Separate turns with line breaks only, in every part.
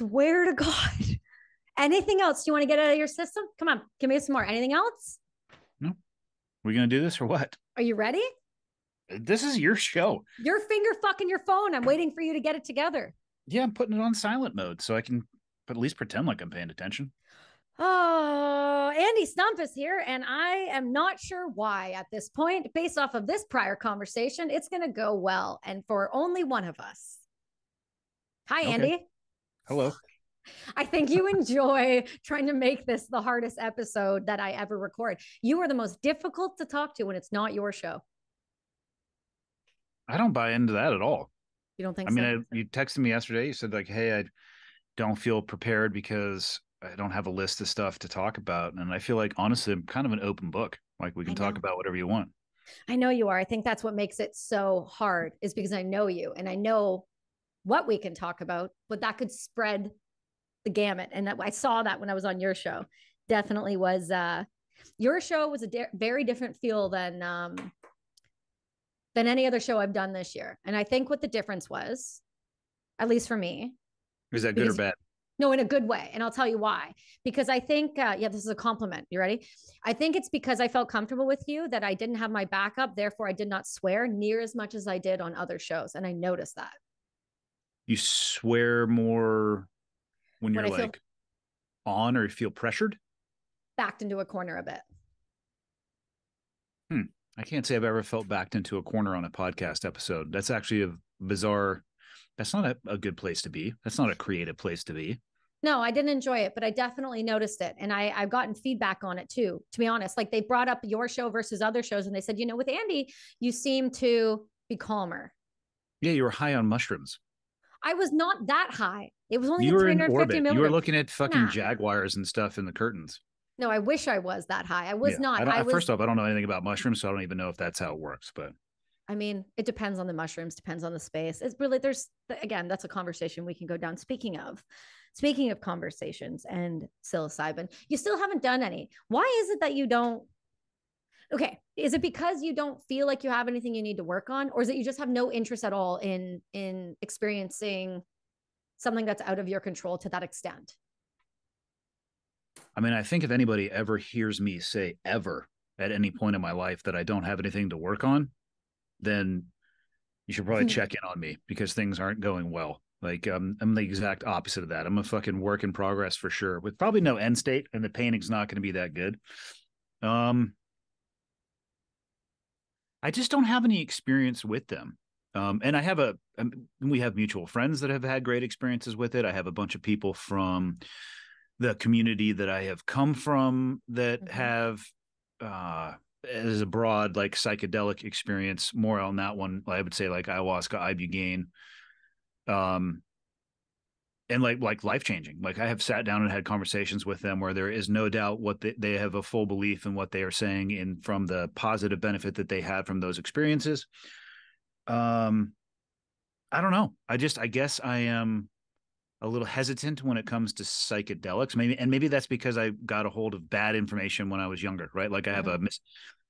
swear to God. Anything else you want to get out of your system? Come on, give me some more. Anything else?
No. We're going to do this or what?
Are you ready?
This is your show.
You're finger fucking your phone. I'm waiting for you to get it together.
Yeah, I'm putting it on silent mode so I can at least pretend like I'm paying attention.
Oh, Andy Stump is here, and I am not sure why at this point. Based off of this prior conversation, it's going to go well, and for only one of us. Hi,
Okay.
Andy.
Hello.
I think you enjoy trying to make this the hardest episode that I ever record. You are the most difficult to talk to when it's not your show.
I don't buy into that at all.
You don't think
I mean,
so?
you texted me yesterday. You said, like, hey, I don't feel prepared because I don't have a list of stuff to talk about. And I feel like, honestly, I'm kind of an open book. Like, we can talk about whatever you want.
I know you are. I think that's what makes it so hard, is because I know you and I know what we can talk about, but that could spread the gamut. And that, I saw that when I was on your show. Definitely was your show was a very different feel than any other show I've done this year. And I think what the difference was, at least for me,
is that good or bad?
No, in a good way. And I'll tell you why. Because I think, this is a compliment. You ready? I think it's because I felt comfortable with you that I didn't have my backup. Therefore, I did not swear near as much as I did on other shows. And I noticed that.
You swear more when you're like on or you feel pressured?
Backed into a corner a bit.
I can't say I've ever felt backed into a corner on a podcast episode. That's actually a bizarre. That's not a good place to be. That's not a creative place to be.
No, I didn't enjoy it, but I definitely noticed it. And I've gotten feedback on it too, to be honest. Like, they brought up your show versus other shows and they said, with Andy, you seem to be calmer.
Yeah, you were high on mushrooms.
I was not that high. It was only
you were in
350
orbit.
milligrams.
You were looking at fucking jaguars and stuff in the curtains.
No, I wish I was that high. I was not.
First off, I don't know anything about mushrooms, so I don't even know if that's how it works. But
I mean, it depends on the mushrooms, depends on the space. It's really, again, that's a conversation we can go down. Speaking of conversations and psilocybin, you still haven't done any. Why is it that you don't? Okay. Is it because you don't feel like you have anything you need to work on? Or is it you just have no interest at all in experiencing something that's out of your control to that extent?
I mean, I think if anybody ever hears me say ever at any point in my life that I don't have anything to work on, then you should probably check in on me because things aren't going well. Like, I'm the exact opposite of that. I'm a fucking work in progress for sure, with probably no end state, and the painting's not going to be that good. I just don't have any experience with them. And I have we have mutual friends that have had great experiences with it. I have a bunch of people from the community that I have come from that have, as a broad, like, psychedelic experience, more on that one. I would say like ayahuasca, ibogaine, and like life-changing. Like, I have sat down and had conversations with them where there is no doubt what they have a full belief in what they are saying and from the positive benefit that they had from those experiences. I don't know. I guess I am a little hesitant when it comes to psychedelics. Maybe that's because I got a hold of bad information when I was younger, right? Like, I have a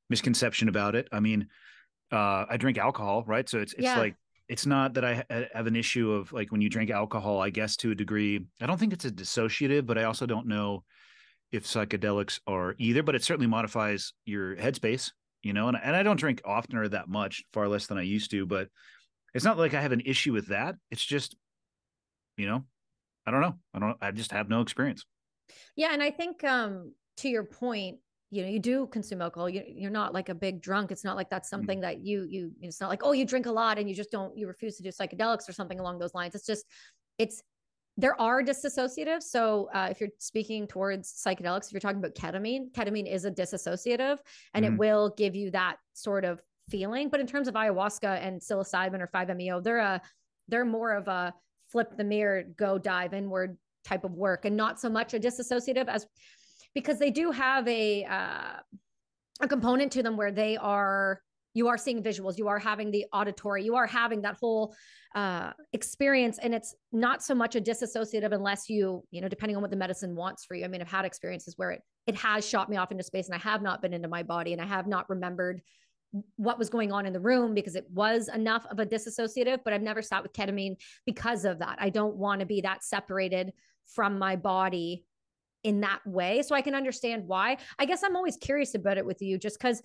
misconception about it. I mean, I drink alcohol, right? So it's like, it's not that I have an issue of, like, when you drink alcohol, I guess to a degree, I don't think it's a dissociative, but I also don't know if psychedelics are either, but it certainly modifies your headspace, and I don't drink often or that much, far less than I used to, but it's not like I have an issue with that. It's just, I don't know. I just have no experience.
Yeah. And I think, to your point, you do consume alcohol. You're not like a big drunk. It's not like that's something that it's not like, oh, you drink a lot and you refuse to do psychedelics or something along those lines. It's just, there are disassociatives. So if you're speaking towards psychedelics, if you're talking about ketamine is a disassociative, and it will give you that sort of feeling. But in terms of ayahuasca and psilocybin or 5-MeO, they're more of a flip the mirror, go dive inward type of work, and not so much a disassociative, because they do have a component to them where you are seeing visuals, you are having the auditory, you are having that whole experience. And it's not so much a disassociative unless depending on what the medicine wants for you. I mean, I've had experiences where it has shot me off into space and I have not been into my body and I have not remembered what was going on in the room because it was enough of a disassociative, but I've never sat with ketamine because of that. I don't want to be that separated from my body in that way. So I can understand why. I guess I'm always curious about it with you just because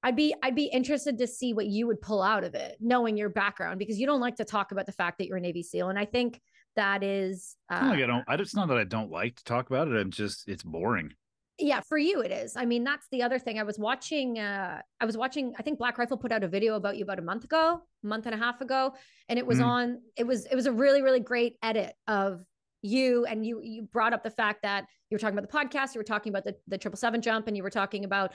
I'd be interested to see what you would pull out of it, knowing your background, because you don't like to talk about the fact that you're a Navy SEAL. And I think that is
it's not that I don't like to talk about it. It's boring.
Yeah, for you it is. I mean, that's the other thing. I was watching, I think Black Rifle put out a video about you about a month and a half ago. And it was it was a really, really great edit of you. And you brought up the fact that you were talking about the podcast, you were talking about the 777 jump, and you were talking about,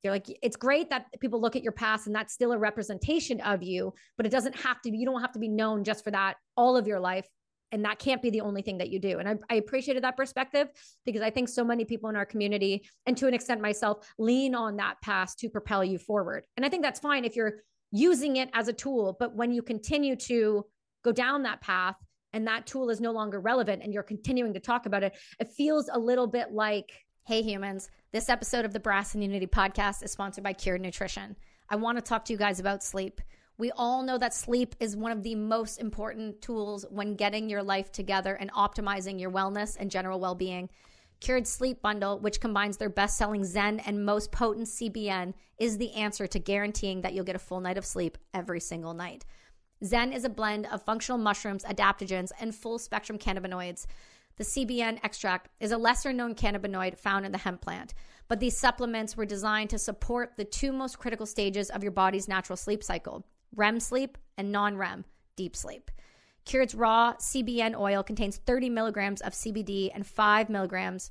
you're like, it's great that people look at your past and that's still a representation of you, but it doesn't have to be, you don't have to be known just for that all of your life. And that can't be the only thing that you do. And I appreciated that perspective because I think so many people in our community, and to an extent myself, lean on that past to propel you forward. And I think that's fine if you're using it as a tool, but when you continue to go down that path and that tool is no longer relevant and you're continuing to talk about it, it feels a little bit like, hey humans, this episode of the Brass and Unity podcast is sponsored by Cured Nutrition. I want to talk to you guys about sleep. We all know that sleep is one of the most important tools when getting your life together and optimizing your wellness and general well-being. Cured Sleep Bundle, which combines their best-selling Zen and most potent CBN, is the answer to guaranteeing that you'll get a full night of sleep every single night. Zen is a blend of functional mushrooms, adaptogens, and full-spectrum cannabinoids. The CBN extract is a lesser-known cannabinoid found in the hemp plant, but these supplements were designed to support the two most critical stages of your body's natural sleep cycle: REM sleep and non-REM, deep sleep. Cured's raw CBN oil contains 30 milligrams of CBD and 5 milligrams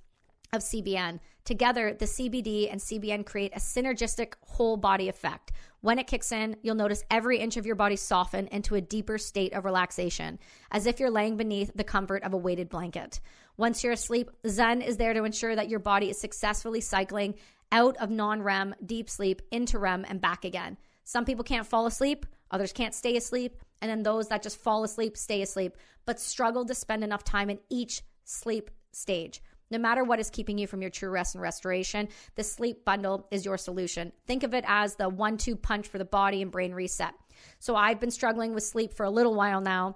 of CBN. Together, the CBD and CBN create a synergistic whole body effect. When it kicks in, you'll notice every inch of your body soften into a deeper state of relaxation, as if you're laying beneath the comfort of a weighted blanket. Once you're asleep, Zen is there to ensure that your body is successfully cycling out of non-REM, deep sleep, into REM, and back again. Some people can't fall asleep, others can't stay asleep, and then those that just fall asleep, stay asleep, but struggle to spend enough time in each sleep stage. No matter what is keeping you from your true rest and restoration, the Sleep Bundle is your solution. Think of it as the 1-2 punch for the body and brain reset. So I've been struggling with sleep for a little while now,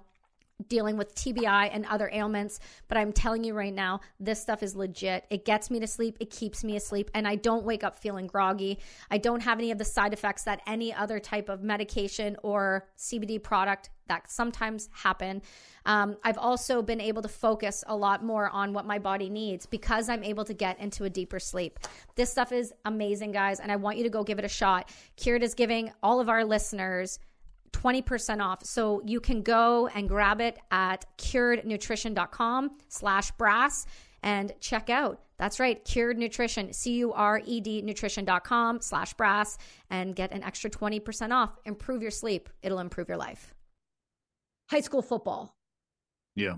dealing with TBI and other ailments, but I'm telling you right now, this stuff is legit. It gets me to sleep, it keeps me asleep, and I don't wake up feeling groggy. I don't have any of the side effects that any other type of medication or CBD product that sometimes happen. I've also been able to focus a lot more on what my body needs because I'm able to get into a deeper sleep. This stuff is amazing, guys, and I want you to go give it a shot. Cured is giving all of our listeners 20% off. So you can go and grab it at curednutrition.com/brass and check out. That's right, Cured Nutrition, CURED nutrition.com/brass, and get an extra 20% off. Improve your sleep. It'll improve your life. High school football.
Yeah.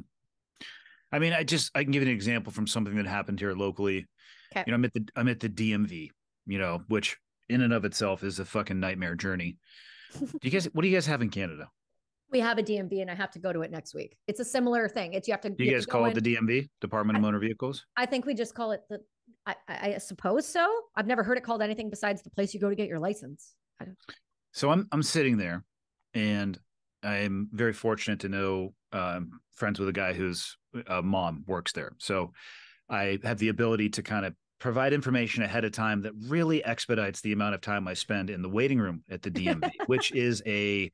I mean, I can give you an example from something that happened here locally.
Okay.
You know, I'm at the DMV, which in and of itself is a fucking nightmare journey. What do you guys have in Canada?
We have a DMV and I have to go to it next week. It's a similar thing. Do you
guys call it the DMV, Department of Motor Vehicles?
I think we just call it I suppose so. I've never heard it called anything besides the place you go to get your license.
So I'm sitting there and I'm very fortunate to know friends with a guy whose mom works there. So I have the ability to kind of provide information ahead of time that really expedites the amount of time I spend in the waiting room at the DMV, which is a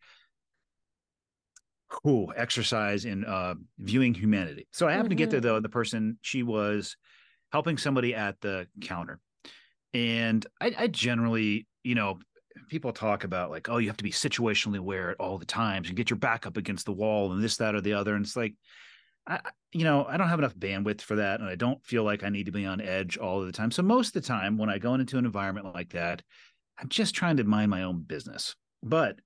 cool exercise in viewing humanity. So I happened to get there, though. The person, she was helping somebody at the counter. And I generally, people talk about like, oh, you have to be situationally aware at all the times and get your back up against the wall and this, that, or the other. And it's like, I don't have enough bandwidth for that. And I don't feel like I need to be on edge all of the time. So most of the time when I go into an environment like that, I'm just trying to mind my own business. But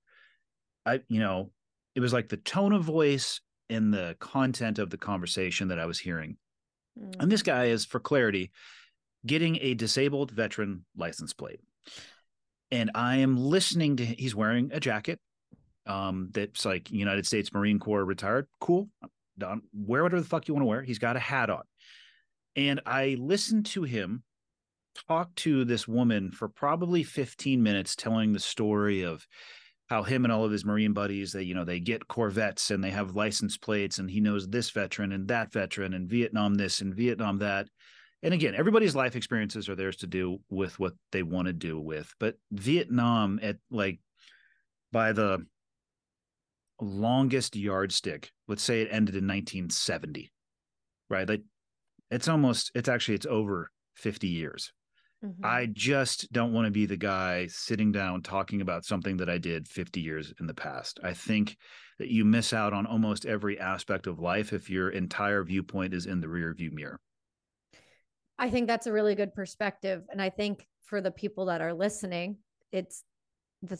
it was like the tone of voice and the content of the conversation that I was hearing. And this guy is, for clarity, getting a disabled veteran license plate. And I am listening to, he's wearing a jacket that's like United States Marine Corps retired. Cool. Wear whatever the fuck you want to wear. He's got a hat on. And I listened to him talked to this woman for probably 15 minutes telling the story of how him and all of his Marine buddies, they get Corvettes and they have license plates, and he knows this veteran and that veteran and Vietnam this and Vietnam that. And again, everybody's life experiences are theirs to do with what they want to do with. But Vietnam, at like by the longest yardstick, let's say it ended in 1970, right? Like it's over 50 years.
Mhm.
I just don't want to be the guy sitting down talking about something that I did 50 years in the past. I think that you miss out on almost every aspect of life if your entire viewpoint is in the rear view mirror.
I think that's a really good perspective. And I think for the people that are listening, that's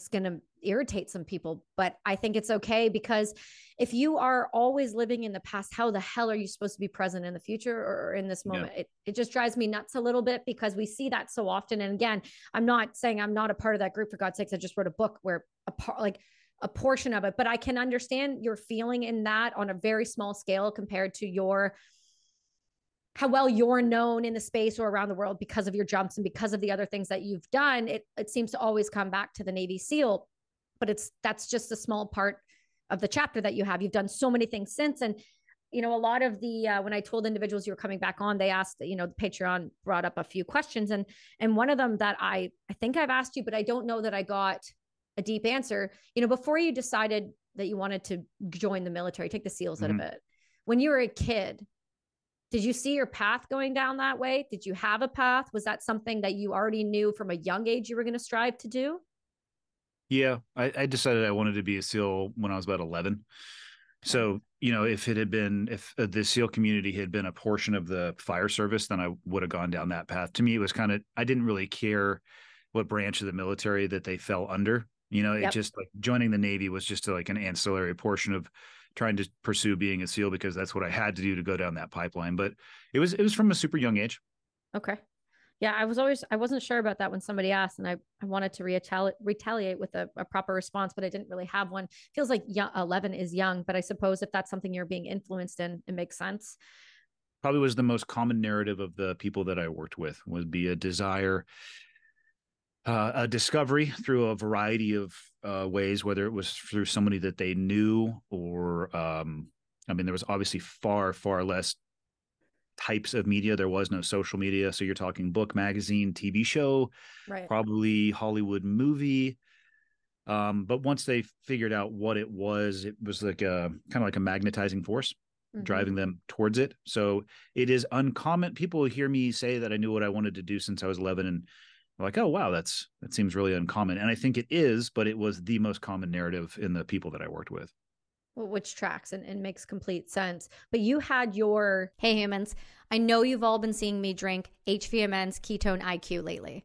going to irritate some people, but I think it's okay, because if you are always living in the past, how the hell are you supposed to be present in the future or in this moment? Yeah. It just drives me nuts a little bit, because we see that so often. And again, I'm not saying I'm not a part of that group, for God's sakes. I just wrote a book where a portion of it, but I can understand your feeling in that on a very small scale compared to how well you're known in the space or around the world because of your jumps and because of the other things that you've done. It seems to always come back to the Navy SEAL, but that's just a small part of the chapter that you have. You've done so many things since. And, a lot of when I told individuals you were coming back on, they asked, the Patreon brought up a few questions. And one of them that I think I've asked you, but I don't know that I got a deep answer, before you decided that you wanted to join the military, take the SEALs out of it, when you were a kid, did you see your path going down that way? Did you have a path? Was that something that you already knew from a young age you were going to strive to do?
Yeah, I decided I wanted to be a SEAL when I was about 11. So, if the SEAL community had been a portion of the fire service, then I would have gone down that path. To me, it was I didn't really care what branch of the military that they fell under. It just like joining the Navy was just like an ancillary portion of trying to pursue being a SEAL, because that's what I had to do to go down that pipeline. But it was from a super young age.
Okay. Yeah, I wasn't sure about that when somebody asked, and I wanted to retaliate with a proper response, but I didn't really have one. Feels like 11 is young, but I suppose if that's something you're being influenced in, it makes sense.
Probably was the most common narrative of the people that I worked with, would be a desire, a discovery through a variety of ways, whether it was through somebody that they knew or, there was obviously far, far less types of media. There was no social media. So you're talking book, magazine, TV show,
right?
Probably Hollywood movie. But once they figured out what it was like kind of like a magnetizing force driving them towards it. So it is uncommon. People hear me say that I knew what I wanted to do since I was 11, and they're like, oh, wow, that seems really uncommon. And I think it is, but it was the most common narrative in the people that I worked with.
Which tracks and makes complete sense. But you had hey humans, I know you've all been seeing me drink HVMN's Ketone IQ lately.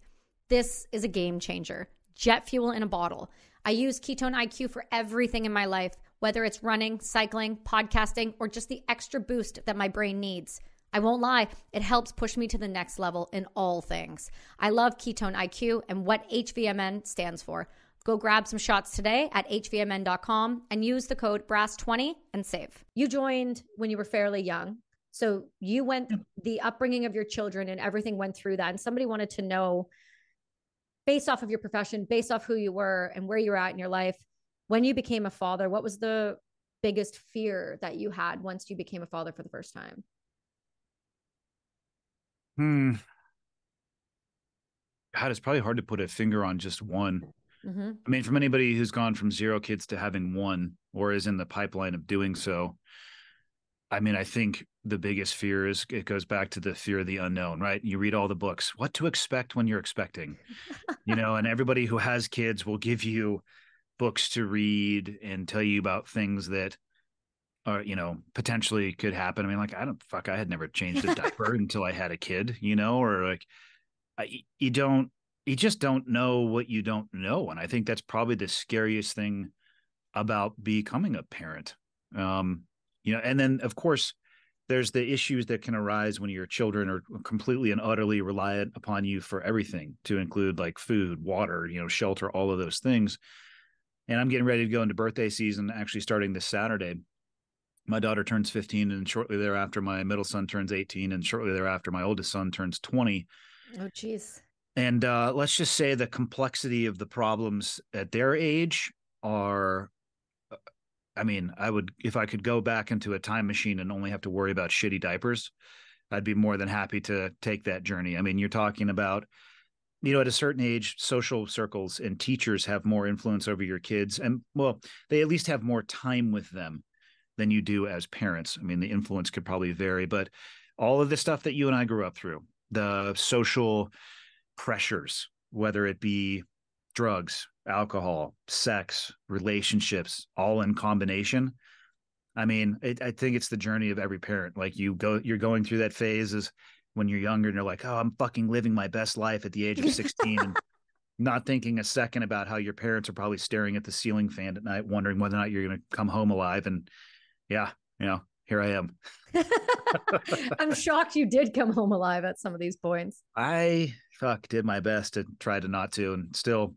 This is a game changer. Jet fuel in a bottle. I use Ketone IQ for everything in my life, whether it's running, cycling, podcasting, or just the extra boost that my brain needs. I won't lie, it helps push me to the next level in all things. I love Ketone IQ and what HVMN stands for. Go grab some shots today at hvmn.com and use the code BRASS20 and save. You joined when you were fairly young. So you went the upbringing of your children and everything went through that. And somebody wanted to know, based off of your profession, based off who you were and where you're at in your life, when you became a father, what was the biggest fear that you had once you became a father for the first time?
God, it's probably hard to put a finger on just one. From anybody who's gone from 0 kids to having 1 or is in the pipeline of doing so, I think the biggest fear is, it goes back to the fear of the unknown, right? You read all the books, what to expect when you're expecting, and everybody who has kids will give you books to read and tell you about things that are, potentially could happen. I had never changed a diaper until I had a kid, or like, you just don't know what you don't know. And I think that's probably the scariest thing about becoming a parent. And then of course there's the issues that can arise when your children are completely and utterly reliant upon you for everything, to include like food, water, shelter, all of those things. And I'm getting ready to go into birthday season, actually starting this Saturday. My daughter turns 15, and shortly thereafter my middle son turns 18, and shortly thereafter my oldest son turns 20.
Oh, geez.
And let's just say the complexity of the problems at their age are, I mean, I would, if I could go back into a time machine and only have to worry about shitty diapers, I'd be more than happy to take that journey. I mean, you're talking about, at a certain age, social circles and teachers have more influence over your kids. And well, they at least have more time with them than you do as parents. I mean, the influence could probably vary, but all of the stuff that you and I grew up through, the social pressures, whether it be drugs, alcohol, sex, relationships, all in combination. I mean, I think it's the journey of every parent. Like you're going through that phase as when you're younger and you're like, oh, I'm fucking living my best life at the age of 16 and not thinking a second about how your parents are probably staring at the ceiling fan at night, wondering whether or not you're going to come home alive. And yeah, here I am.
I'm shocked you did come home alive at some of these points.
I did my best to try to not to, and still,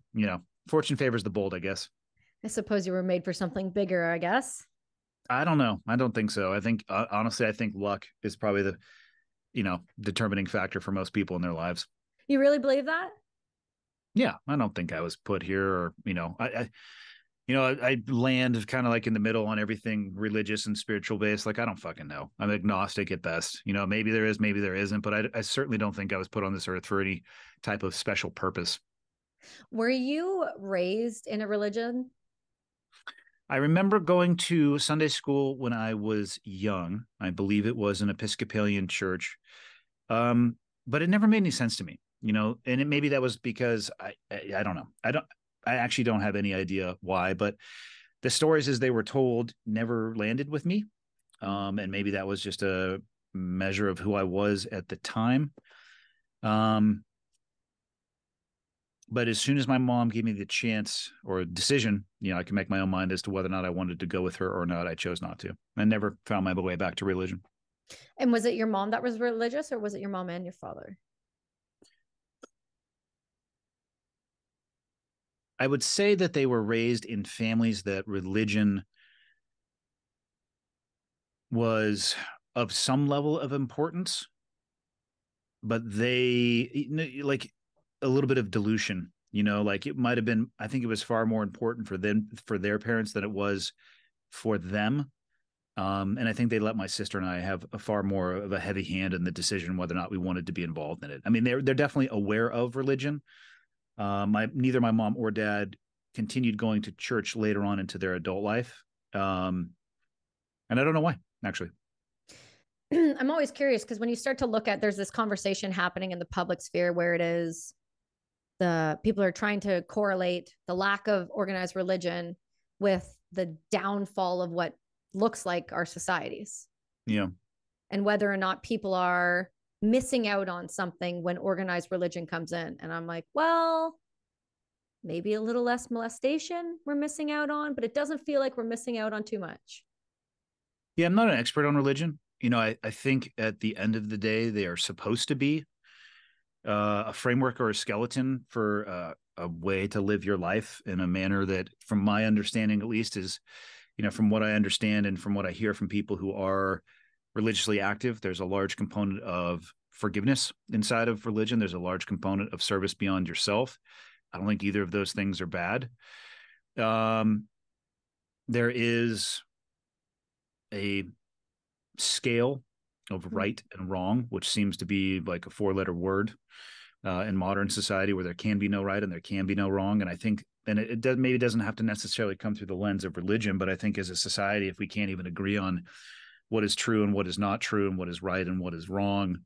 fortune favors the bold, I guess.
I suppose you were made for something bigger, I guess.
I don't know. I don't think so. I think honestly, I think luck is probably the, determining factor for most people in their lives.
You really believe that?
Yeah, I don't think I was put here, or I land kind of like in the middle on everything religious and spiritual based. Like, I don't fucking know. I'm agnostic at best. Maybe there is, maybe there isn't, but I certainly don't think I was put on this earth for any type of special purpose.
Were you raised in a religion?
I remember going to Sunday school when I was young. I believe it was an Episcopalian church. But it never made any sense to me, and maybe that was because I don't know. I actually don't have any idea why, but the stories as they were told never landed with me. And maybe that was just a measure of who I was at the time. But as soon as my mom gave me the chance or a decision, I could make my own mind as to whether or not I wanted to go with her or not. I chose not to. I never found my way back to religion.
And was it your mom that was religious, or was it your mom and your father?
I would say that they were raised in families that religion was of some level of importance, but they like a little bit of dilution, like it might have been, I think it was far more important for them, for their parents, than it was for them. And I think they let my sister and I have a far more of a heavy hand in the decision whether or not we wanted to be involved in it. I mean, they're definitely aware of religion. Neither my mom or dad continued going to church later on into their adult life. And I don't know why, actually.
I'm always curious because when you start to look at, there's this conversation happening in the public sphere where it is the people are trying to correlate the lack of organized religion with the downfall of what looks like our societies.
Yeah.
And whether or not people are missing out on something when organized religion comes in. And I'm like, well, maybe a little less molestation we're missing out on, but it doesn't feel like we're missing out on too much.
Yeah, I'm not an expert on religion. I think at the end of the day, they are supposed to be a framework or a skeleton for a way to live your life in a manner that, from my understanding at least, is, from what I understand and from what I hear from people who are religiously active, there's a large component of forgiveness inside of religion. There's a large component of service beyond yourself. I don't think either of those things are bad. There is a scale of right and wrong, which seems to be like a 4-letter word in modern society, where there can be no right and there can be no wrong. And I think, and it does, maybe doesn't have to necessarily come through the lens of religion, but I think as a society, if we can't even agree on what is true and what is not true and what is right and what is wrong,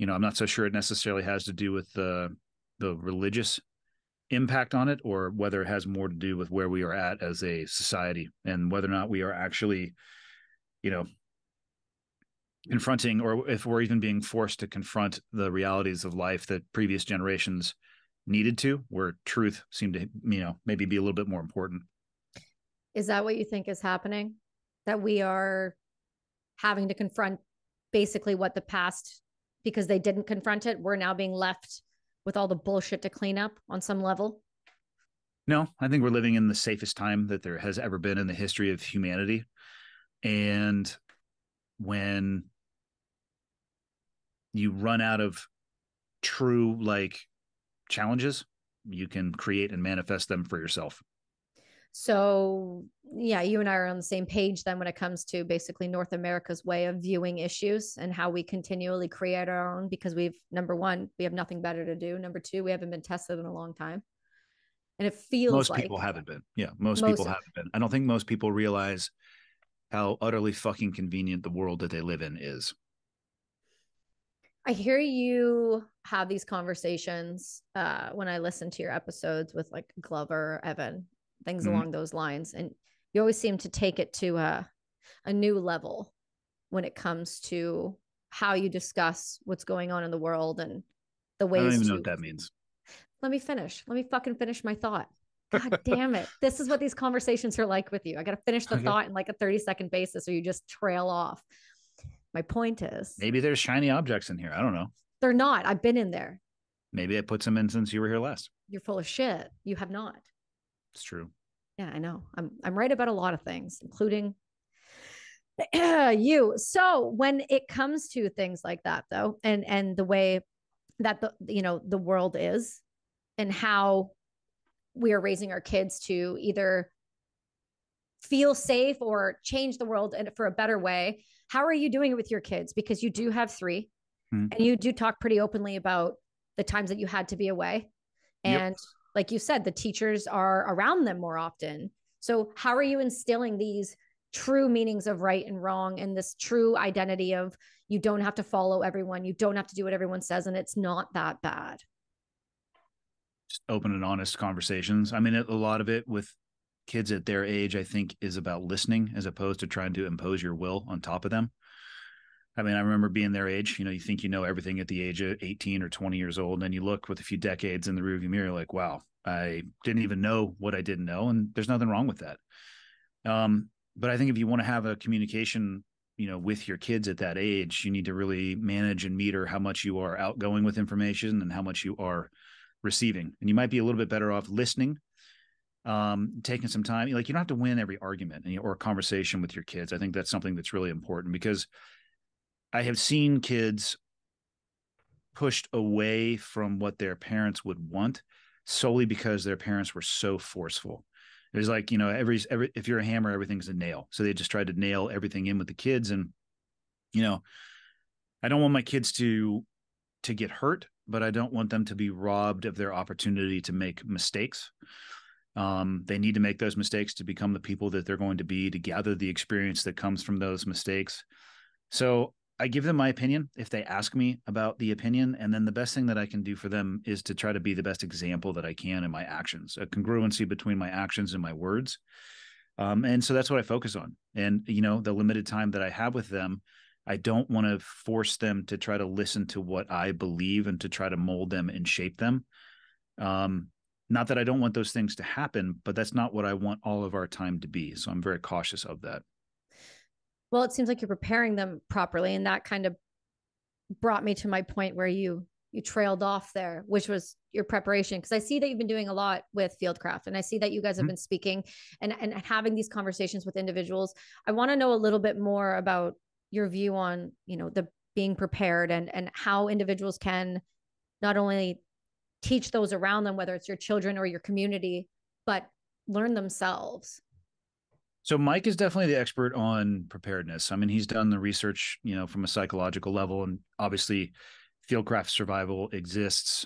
I'm not so sure it necessarily has to do with the religious impact on it, or whether it has more to do with where we are at as a society and whether or not we are actually, confronting, or if we're even being forced to confront the realities of life that previous generations needed to, where truth seemed to, maybe be a little bit more important.
Is that what you think is happening? That we are having to confront basically what the past, because they didn't confront it, we're now being left with all the bullshit to clean up on some level?
No, I think we're living in the safest time that there has ever been in the history of humanity. And when you run out of true like challenges, you can create and manifest them for yourself.
So, yeah, you and I are on the same page then when it comes to basically North America's way of viewing issues and how we continually create our own because number one, we have nothing better to do. Number two, we haven't been tested in a long time. And it feels
Most
like
people haven't been. Yeah, most
most,
people haven't been. I don't think most people realize how utterly fucking convenient the world that they live in is.
I hear you have these conversations when I listen to your episodes with like Glover, Evan, things
Mhm.
along those lines. And you always seem to take it to a new level when it comes to how you discuss what's going on in the world and the
I don't
ways
even know
to
what that means.
let me finish. Let me fucking finish my thought. God damn it. This is what these conversations are like with you. I got to finish the
Okay.
thought in like a 30-second basis or you just trail off. My point is,
Maybe there's shiny objects in here. I don't know.
they're not. I've been in there.
Maybe I put some in since you were here last.
You're full of shit. You have not.
It's true.
Yeah, I know. I'm right about a lot of things, including you. So when it comes to things like that, though, and the way that the world is, and how we are raising our kids to either feel safe or change the world for a better way. How are you doing it with your kids? Because you do have three,
Hmm.
and you do talk pretty openly about the times that you had to be away.
Yep.
And like you said, the teachers are around them more often. So, how are you instilling these true meanings of right and wrong and this true identity of you don't have to follow everyone, you don't have to do what everyone says, and it's not that bad?
Just open and honest conversations. I mean, a lot of it with kids at their age, I think, is about listening as opposed to trying to impose your will on top of them. I mean, I remember being their age. You think you know everything at the age of 18 or 20 years old. And then you look with a few decades in the rearview mirror, like, wow, I didn't even know what I didn't know. And there's nothing wrong with that. But I think if you want to have a communication, with your kids at that age, you need to really manage and meter how much you are outgoing with information and how much you are receiving. And you might be a little bit better off listening, taking some time. Like, you don't have to win every argument or conversation with your kids. I think that's something that's really important because I have seen kids pushed away from what their parents would want solely because their parents were so forceful. It was like, every if you're a hammer, everything's a nail. So they just tried to nail everything in with the kids. And, I don't want my kids to get hurt, but I don't want them to be robbed of their opportunity to make mistakes. They need to make those mistakes to become the people that they're going to be, to gather the experience that comes from those mistakes. So I give them my opinion if they ask me about the opinion. And then the best thing that I can do for them is to try to be the best example that I can in my actions, a congruency between my actions and my words. And so that's what I focus on. And, the limited time that I have with them, I don't want to force them to try to listen to what I believe and to try to mold them and shape them. Not that I don't want those things to happen, but that's not what I want all of our time to be. So I'm very cautious of that.
Well, it seems like you're preparing them properly, and that kind of brought me to my point where you trailed off there, which was your preparation. Because I see that you've been doing a lot with Fieldcraft, and I see that you guys have been speaking and having these conversations with individuals. I want to know a little bit more about your view on the being prepared and how individuals can not only teach those around them, whether it's your children or your community, but learn themselves.
So Mike is definitely the expert on preparedness. I mean, he's done the research, from a psychological level, and obviously Fieldcraft Survival exists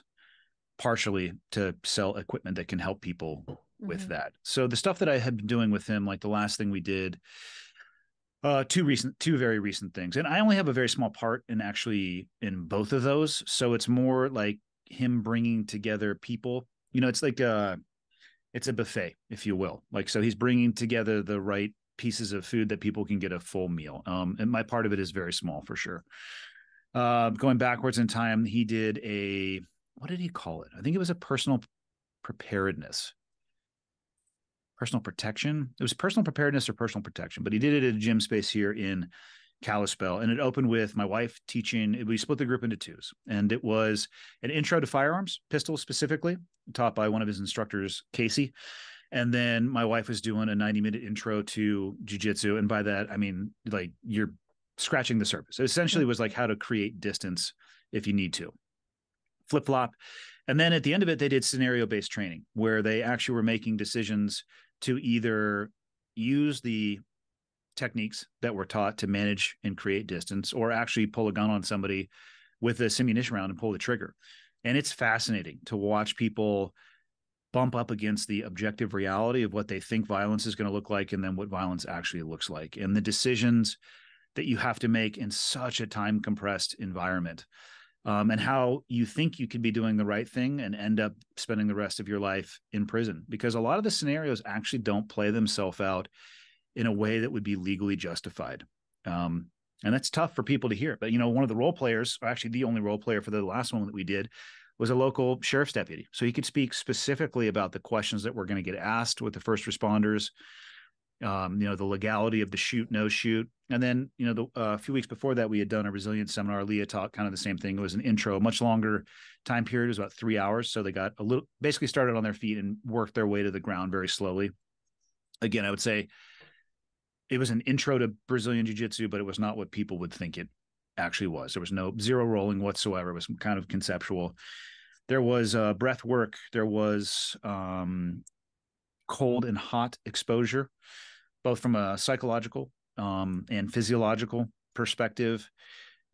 partially to sell equipment that can help people with that. So the stuff that I had been doing with him, like the last thing we did, two very recent things. And I only have a very small part in both of those. So it's more like him bringing together people, it's like, it's a buffet, if you will. Like, so he's bringing together the right pieces of food that people can get a full meal. And my part of it is very small for sure. Going backwards in time, he did what did he call it? I think it was a personal preparedness, personal protection. It was personal preparedness or personal protection, but he did it at a gym space here in Kalispell. And it opened with my wife teaching. We split the group into twos, and it was an intro to firearms, pistols specifically, taught by one of his instructors, Casey. And then my wife was doing a 90-minute intro to jiu-jitsu. And by that, I mean, like, you're scratching the surface. It essentially was like how to create distance if you need to. flip-flop. And then at the end of it, they did scenario-based training where they actually were making decisions to either use the techniques that were taught to manage and create distance, or actually pull a gun on somebody with a simunition round and pull the trigger. And it's fascinating to watch people bump up against the objective reality of what they think violence is going to look like and then what violence actually looks like, and the decisions that you have to make in such a time compressed environment, and how you think you could be doing the right thing and end up spending the rest of your life in prison, because a lot of the scenarios actually don't play themselves out in a way that would be legally justified. And that's tough for people to hear. But, one of the role players, or actually the only role player for the last one that we did, was a local sheriff's deputy. So he could speak specifically about the questions that were going to get asked with the first responders, the legality of the shoot, no shoot. And then, a few weeks before that, we had done a resilience seminar. Leah taught kind of the same thing. It was an intro, a much longer time period. It was about 3 hours. So they got basically started on their feet and worked their way to the ground very slowly. Again, I would say it was an intro to Brazilian Jiu-Jitsu, but it was not what people would think it actually was. There was zero rolling whatsoever. It was kind of conceptual. There was breath work. There was cold and hot exposure, both from a psychological and physiological perspective.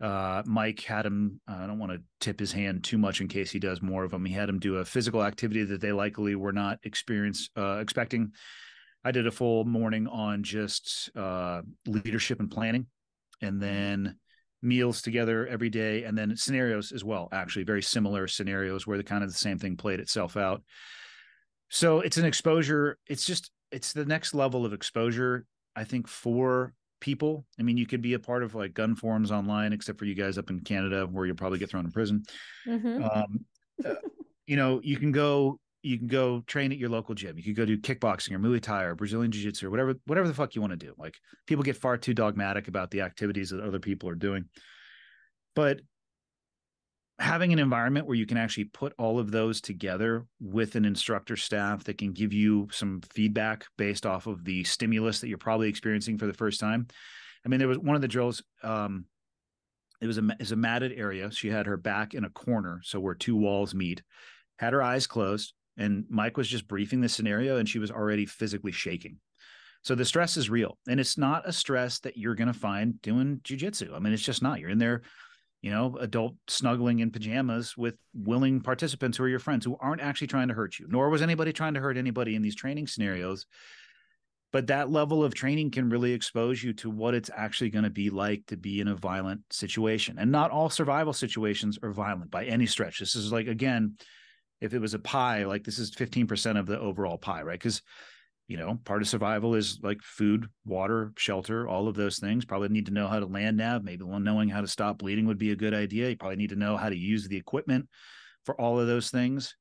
Mike had him, I don't want to tip his hand too much in case he does more of them. He had him do a physical activity that they likely were not expecting. I did a full morning on just leadership and planning, and then meals together every day, and then scenarios as well, actually very similar scenarios where the kind of the same thing played itself out. So it's an exposure. It's the next level of exposure, I think, for people. I mean, you could be a part of like gun forums online, except for you guys up in Canada where you'll probably get thrown in prison.
Mm-hmm.
You can go train at your local gym. You could go do kickboxing or Muay Thai or Brazilian Jiu-Jitsu or whatever the fuck you want to do. Like, people get far too dogmatic about the activities that other people are doing. But having an environment where you can actually put all of those together with an instructor staff that can give you some feedback based off of the stimulus that you're probably experiencing for the first time. I mean, there was one of the drills, it was a matted area. She had her back in a corner, so where two walls meet, had her eyes closed, and Mike was just briefing the scenario, and she was already physically shaking. So the stress is real, and it's not a stress that you're going to find doing jiu-jitsu. I mean, it's just not. You're in there, adult snuggling in pajamas with willing participants who are your friends, who aren't actually trying to hurt you, nor was anybody trying to hurt anybody in these training scenarios. But that level of training can really expose you to what it's actually going to be like to be in a violent situation. And not all survival situations are violent by any stretch. This is like, again, if it was a pie, like this is 15% of the overall pie, right? Because, part of survival is like food, water, shelter, all of those things. Probably need to know how to land nav. Maybe knowing how to stop bleeding would be a good idea. You probably need to know how to use the equipment for all of those things.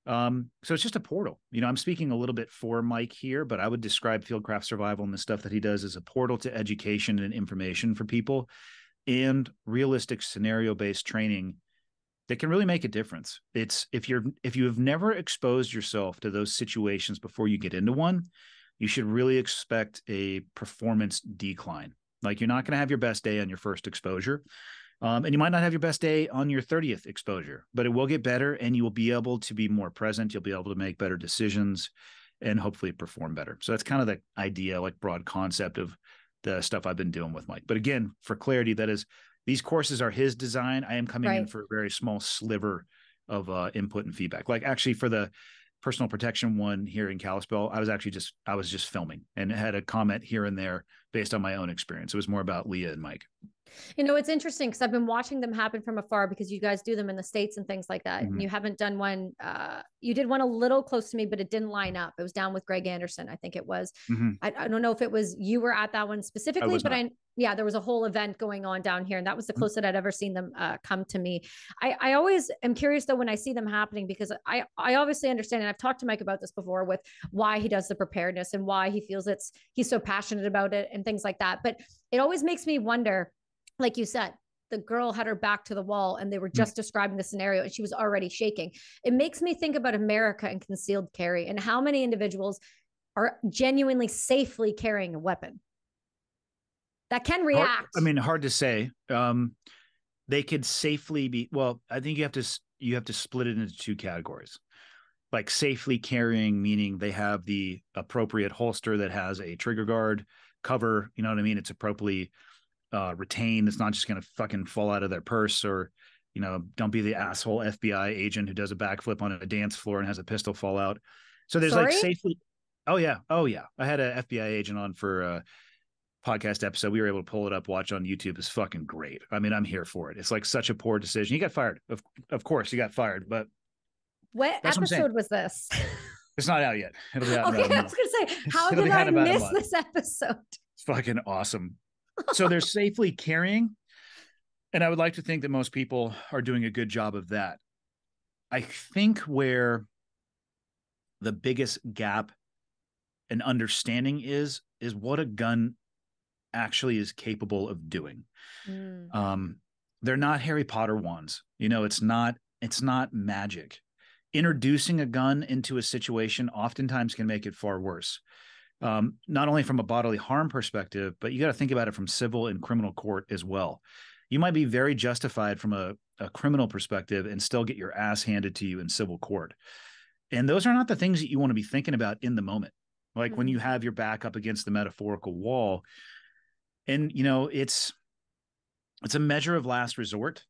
So it's just a portal. I'm speaking a little bit for Mike here, but I would describe Fieldcraft Survival and the stuff that he does as a portal to education and information for people, and realistic scenario-based training that can really make a difference. It's if you have never exposed yourself to those situations before you get into one, you should really expect a performance decline. Like, you're not going to have your best day on your first exposure. And you might not have your best day on your 30th exposure, but it will get better, and you will be able to be more present. You'll be able to make better decisions and hopefully perform better. So that's kind of the idea, like broad concept of the stuff I've been doing with Mike. But again, for clarity, that is, these courses are his design. I am coming in for a very small sliver of input and feedback. Like, actually, for the personal protection one here in Kalispell, I was just filming and had a comment here and there based on my own experience. It was more about Leah and Mike.
It's interesting because I've been watching them happen from afar, because you guys do them in the States and things like that.
Mm-hmm.
You haven't done one. You did one a little close to me, but it didn't line up. It was down with Greg Anderson, I think it was.
Mm-hmm.
I don't know if it was you were at that one specifically, but there was a whole event going on down here, and that was the closest I'd ever seen them come to me. I always am curious though when I see them happening, because I obviously understand, and I've talked to Mike about this before, with why he does the preparedness and why he feels he's so passionate about it and things like that. But it always makes me wonder, like you said, the girl had her back to the wall and they were just describing the scenario and she was already shaking. It makes me think about America and concealed carry, and how many individuals are genuinely safely carrying a weapon that can react.
Hard to say. They could safely be, well, I think you have to you have to split it into two categories. Like safely carrying, meaning they have the appropriate holster that has a trigger guard cover. You know what I mean? It's appropriately retained. It's not just going to fucking fall out of their purse, or, you know, don't be the asshole FBI agent who does a backflip on a dance floor and has a pistol fall out. So there's like safely. Oh yeah. I had an FBI agent on for a podcast episode. We were able to pull it up, watch on YouTube. It's fucking great. I mean, I'm here for it. It's like such a poor decision. He got fired. Of course he got fired, but
what episode was this?
It's not out yet. It'll be out.
Okay, I was gonna say, how did I miss this episode?
It's fucking awesome. So they're safely carrying, and I would like to think that most people are doing a good job of that. I think where the biggest gap in understanding is what a gun actually is capable of doing. They're not Harry Potter wands. You know, it's not magic. Introducing a gun into a situation oftentimes can make it far worse. Not only from a bodily harm perspective, but you got to think about it from civil and criminal court as well. You might be very justified from a criminal perspective and still get your ass handed to you in civil court. And those are not the things that you want to be thinking about in the moment. Like when you have your back up against the metaphorical wall, and, you know, it's a measure of last resort.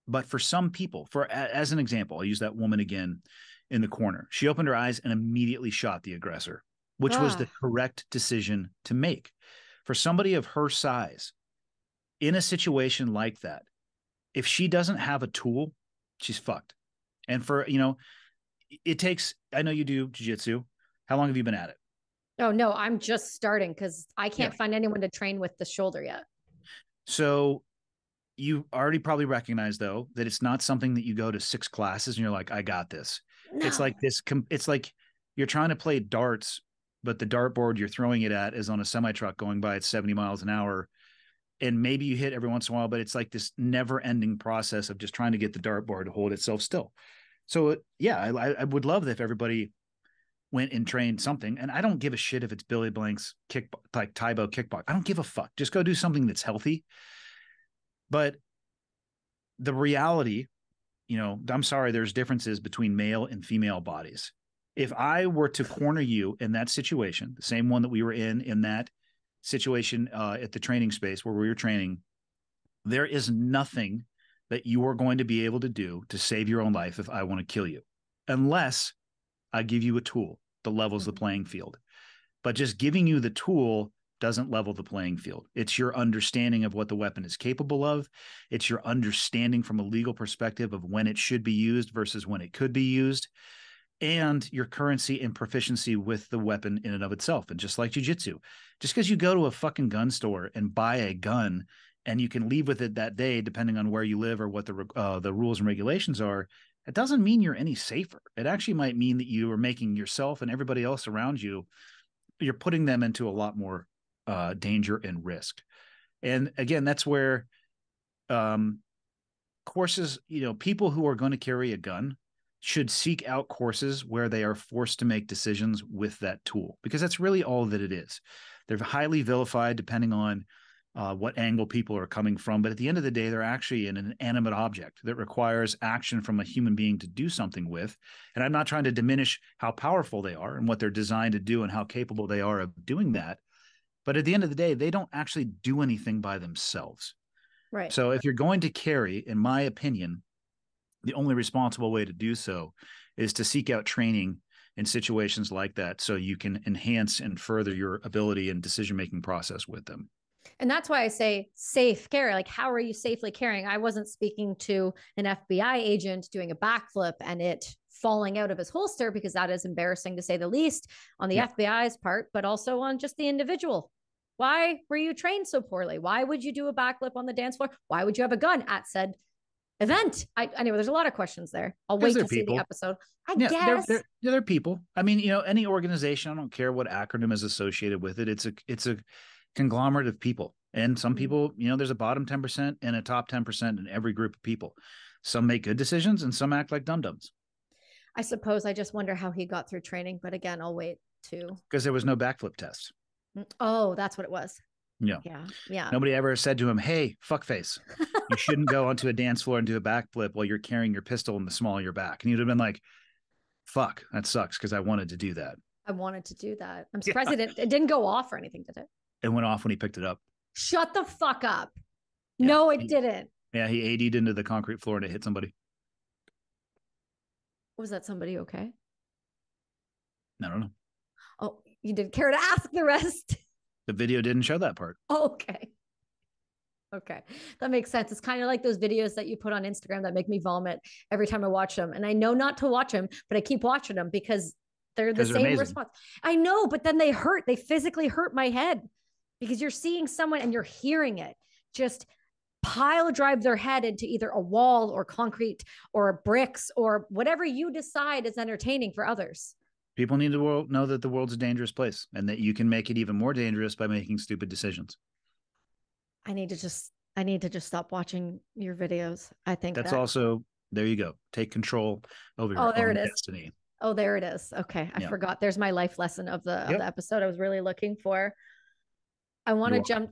But for some people, as an example, I'll use that woman again in the corner. She opened her eyes and immediately shot the aggressor, which was the correct decision to make. For somebody of her size, in a situation like that, if she doesn't have a tool, she's fucked. And for, you know, it takes, I know you do jiu-jitsu. How long have you been at it?
Oh, no, I'm just starting because I can't find anyone to train with the shoulder yet.
So you already probably recognize, though, that it's not something that you go to 6 classes and you're like, I got this. No. It's like this. It's like you're trying to play darts, but the dartboard you're throwing it at is on a semi truck going by at 70 miles an hour. And maybe you hit every once in a while, but it's like this never ending process of just trying to get the dartboard to hold itself still. So yeah, I would love if everybody went and trained something. And I don't give a shit if it's Billy Blank's like Tae Bo kickbox. I don't give a fuck. Just go do something that's healthy. But the reality, you know, I'm sorry, there's differences between male and female bodies. If I were to corner you in that situation, the same one that we were in that situation at the training space where we were training, there is nothing that you are going to be able to do to save your own life if I want to kill you, unless I give you a tool that levels the playing field. But just giving you the tool doesn't level the playing field. It's your understanding of what the weapon is capable of. It's your understanding from a legal perspective of when it should be used versus when it could be used, and your currency and proficiency with the weapon in and of itself. And just like jiu-jitsu, just because you go to a fucking gun store and buy a gun and you can leave with it that day, depending on where you live or what the rules and regulations are, it doesn't mean you're any safer. It actually might mean that you are making yourself and everybody else around you, you're putting them into a lot more danger and risk. And again, that's where courses, you know, people who are going to carry a gun should seek out courses where they are forced to make decisions with that tool, because that's really all that it is. They're highly vilified depending on what angle people are coming from. But at the end of the day, they're actually an inanimate object that requires action from a human being to do something with. And I'm not trying to diminish how powerful they are and what they're designed to do and how capable they are of doing that. But at the end of the day, they don't actually do anything by themselves.
Right.
So if you're going to carry, in my opinion, the only responsible way to do so is to seek out training in situations like that so you can enhance and further your ability and decision-making process with them.
And that's why I say safe carry. Like, how are you safely carrying? I wasn't speaking to an FBI agent doing a backflip and it falling out of his holster, because that is embarrassing to say the least on the FBI's part, but also on just the individual. Why were you trained so poorly? Why would you do a backflip on the dance floor? Why would you have a gun at said event? Anyway, there's a lot of questions there. I'll wait to see the episode. I guess
they're people. I mean, you know, any organization, I don't care what acronym is associated with it. It's a conglomerate of people. And some people, you know, there's a bottom 10% and a top 10% in every group of people. Some make good decisions and some act like dum-dums.
I suppose I just wonder how he got through training. But again, I'll wait too.
Because there was no backflip test.
Oh, that's what it was.
Yeah.
Yeah. Yeah.
Nobody ever said to him, hey, fuckface, you shouldn't go onto a dance floor and do a backflip while you're carrying your pistol in the small of your back. And you'd have been like, fuck, that sucks because I wanted to do that.
I wanted to do that. I'm
Yeah.
surprised it didn't go off or anything, did it?
It went off when he picked it up.
Shut the fuck up.
Yeah.
No, it didn't.
Yeah, he AD'd into the concrete floor and it hit somebody.
Was that somebody okay?
I don't know.
Oh, you didn't care to ask the rest.
The video didn't show that part.
Okay. Okay. That makes sense. It's kind of like those videos that you put on Instagram that make me vomit every time I watch them. And I know not to watch them, but I keep watching them because they're the same response. I know, but then they hurt. They physically hurt my head because you're seeing someone and you're hearing it just pile drive their head into either a wall or concrete or bricks or whatever you decide is entertaining for others.
People need to know that the world's a dangerous place and that you can make it even more dangerous by making stupid decisions.
I need to just stop watching your videos. I think
that's also, there you go. Take control over your own destiny.
Oh, there it is. Okay. I forgot. There's my life lesson of the episode I was really looking for. I want to jump.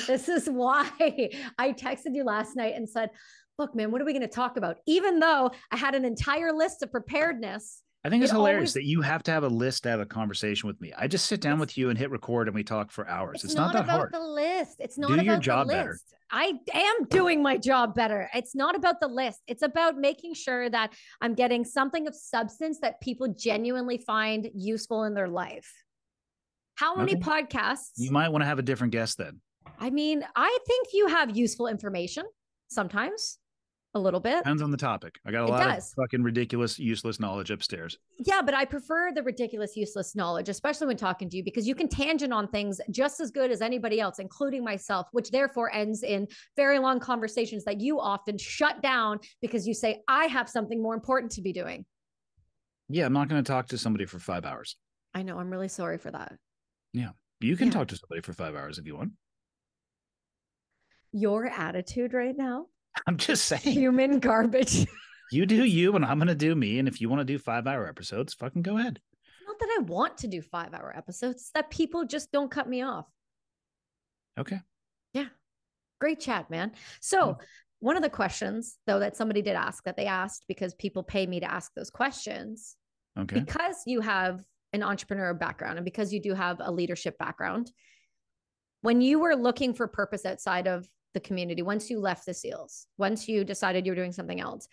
This is why I texted you last night and said, look, man, what are we going to talk about? Even though I had an entire list of preparedness.
I think it's hilarious that you have to have a list to have a conversation with me. I just sit down with you and hit record and we talk for hours. It's not that hard.
It's not about the list. It's not
about
your
job
the list.
Better.
I am doing my job better. It's not about the list. It's about making sure that I'm getting something of substance that people genuinely find useful in their life. How many podcasts?
You might want to have a different guest then.
I mean, I think you have useful information sometimes. A little bit.
Depends on the topic. I got a lot of fucking ridiculous, useless knowledge upstairs.
Yeah, but I prefer the ridiculous, useless knowledge, especially when talking to you, because you can tangent on things just as good as anybody else, including myself, which therefore ends in very long conversations that you often shut down because you say, I have something more important to be doing.
Yeah, I'm not going to talk to somebody for 5 hours.
I know. I'm really sorry for that.
Yeah. You can talk to somebody for 5 hours if you want.
Your attitude right now.
I'm just saying.
Human garbage.
You do you, and I'm going to do me. And if you want to do 5-hour episodes, fucking go ahead.
It's not that I want to do 5-hour episodes. It's that people just don't cut me off.
Okay.
Yeah. Great chat, man. So one of the questions, though, that somebody did ask, that they asked because people pay me to ask those questions.
Okay.
Because you have an entrepreneurial background and because you do have a leadership background, when you were looking for purpose outside of the community, once you left the SEALs, once you decided you were doing something else,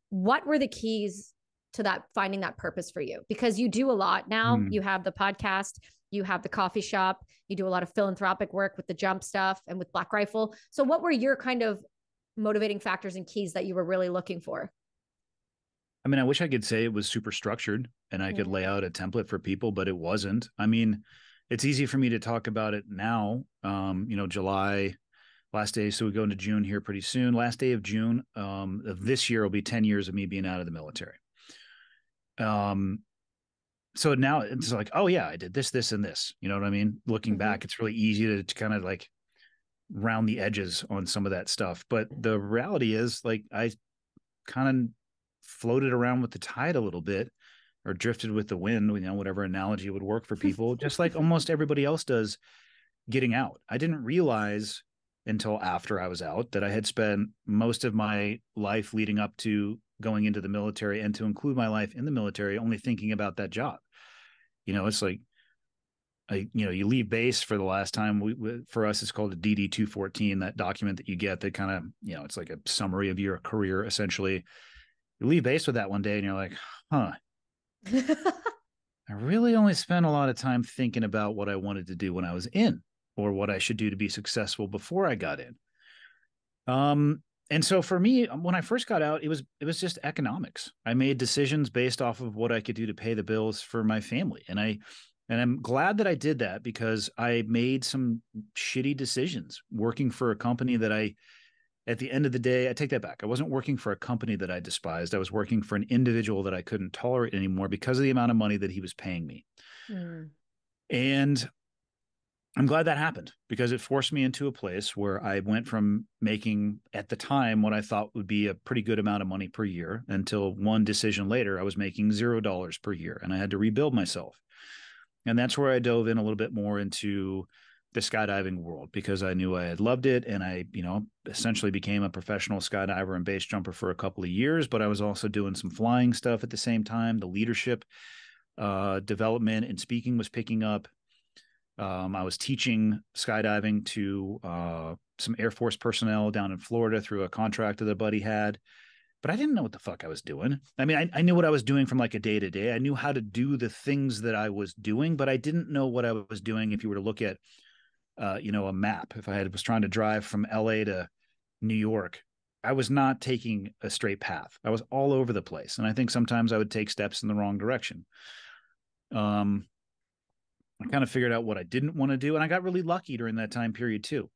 what were the keys to that, finding that purpose for you? Because you do a lot now. You have the podcast, you have the coffee shop, you do a lot of philanthropic work with the jump stuff and with Black Rifle. So what were your kind of motivating factors and keys that you were really looking for?
I mean, I wish I could say it was super structured and I could lay out a template for people, but it wasn't. I mean, it's easy for me to talk about it now. July, last day. So we go into June here pretty soon. Last day of June of this year will be 10 years of me being out of the military. So now it's like, oh yeah, I did this, this, and this. You know what I mean? Looking back, it's really easy to kind of like round the edges on some of that stuff. But the reality is, like, I kind of floated around with the tide a little bit, or drifted with the wind, whatever analogy would work for people, just like almost everybody else does getting out. I didn't realize until after I was out that I had spent most of my life leading up to going into the military, and to include my life in the military, only thinking about that job. It's like, you leave base for the last time. For us, it's called a DD 214, that document that you get that kind of, it's like a summary of your career, essentially. You leave base with that one day and you're like, huh, I really only spent a lot of time thinking about what I wanted to do when I was in, or what I should do to be successful before I got in. And so for me, when I first got out, it was just economics. I made decisions based off of what I could do to pay the bills for my family. And I'm glad that I did that, because I made some shitty decisions working for a company that at the end of the day, I take that back. I wasn't working for a company that I despised. I was working for an individual that I couldn't tolerate anymore because of the amount of money that he was paying me. And I'm glad that happened, because it forced me into a place where I went from making, at the time, what I thought would be a pretty good amount of money per year, until one decision later, I was making $0 per year, and I had to rebuild myself. And that's where I dove in a little bit more into the skydiving world because I knew I had loved it. And I, essentially became a professional skydiver and base jumper for a couple of years, but I was also doing some flying stuff at the same time. The leadership development and speaking was picking up. I was teaching skydiving to some Air Force personnel down in Florida through a contract that a buddy had, but I didn't know what the fuck I was doing. I mean, I knew what I was doing from like a day to day. I knew how to do the things that I was doing, but I didn't know what I was doing. If you were to look at, a map, if was trying to drive from LA to New York, I was not taking a straight path. I was all over the place. And I think sometimes I would take steps in the wrong direction. I kind of figured out what I didn't want to do. And I got really lucky during that time period too.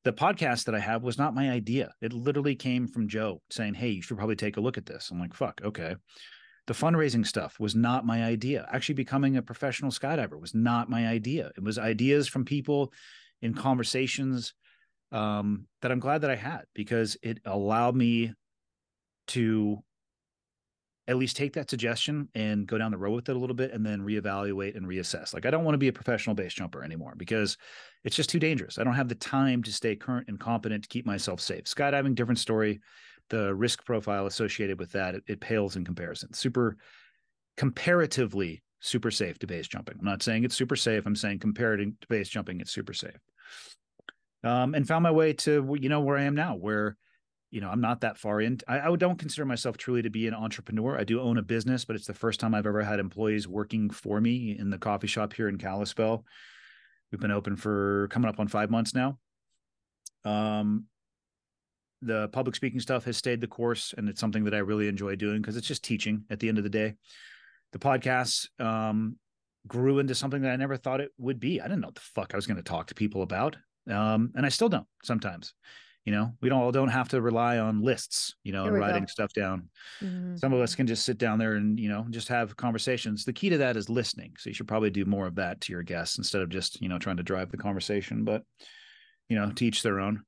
The podcast that I have was not my idea. It literally came from Joe saying, "Hey, you should probably take a look at this." I'm like, fuck, okay. The fundraising stuff was not my idea. Actually becoming a professional skydiver was not my idea. It was ideas from people in conversations that I'm glad that I had, because it allowed me to at least take that suggestion and go down the road with it a little bit and then reevaluate and reassess. Like, I don't want to be a professional base jumper anymore because it's just too dangerous. I don't have the time to stay current and competent to keep myself safe. Skydiving, different story. The risk profile associated with that, it pales in comparison. Comparatively super safe to base jumping. I'm not saying it's super safe. I'm saying comparative to base jumping, it's super safe. And found my way to, where I am now, where I'm not that far in. I don't consider myself truly to be an entrepreneur. I do own a business, but it's the first time I've ever had employees working for me in the coffee shop here in Kalispell. We've been open for coming up on 5 months now. The public speaking stuff has stayed the course, and it's something that I really enjoy doing because it's just teaching at the end of the day. The podcast grew into something that I never thought it would be. I didn't know what the fuck I was going to talk to people about. And I still don't sometimes. We don't have to rely on lists, and writing stuff down. Mm-hmm. Some of us can just sit down there and, just have conversations. The key to that is listening. So you should probably do more of that to your guests instead of just, trying to drive the conversation, but, to each their own.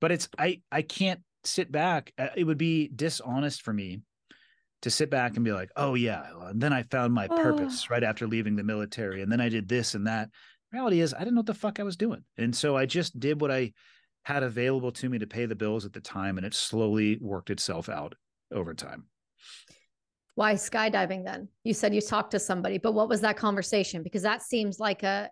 But I can't sit back. It would be dishonest for me to sit back and be like, oh yeah, and then I found my purpose right after leaving the military. And then I did this and that. Reality is I didn't know what the fuck I was doing. And so I just did what I had available to me to pay the bills at the time. And it slowly worked itself out over time.
Why skydiving then? You said you talked to somebody, but what was that conversation? Because that seems like I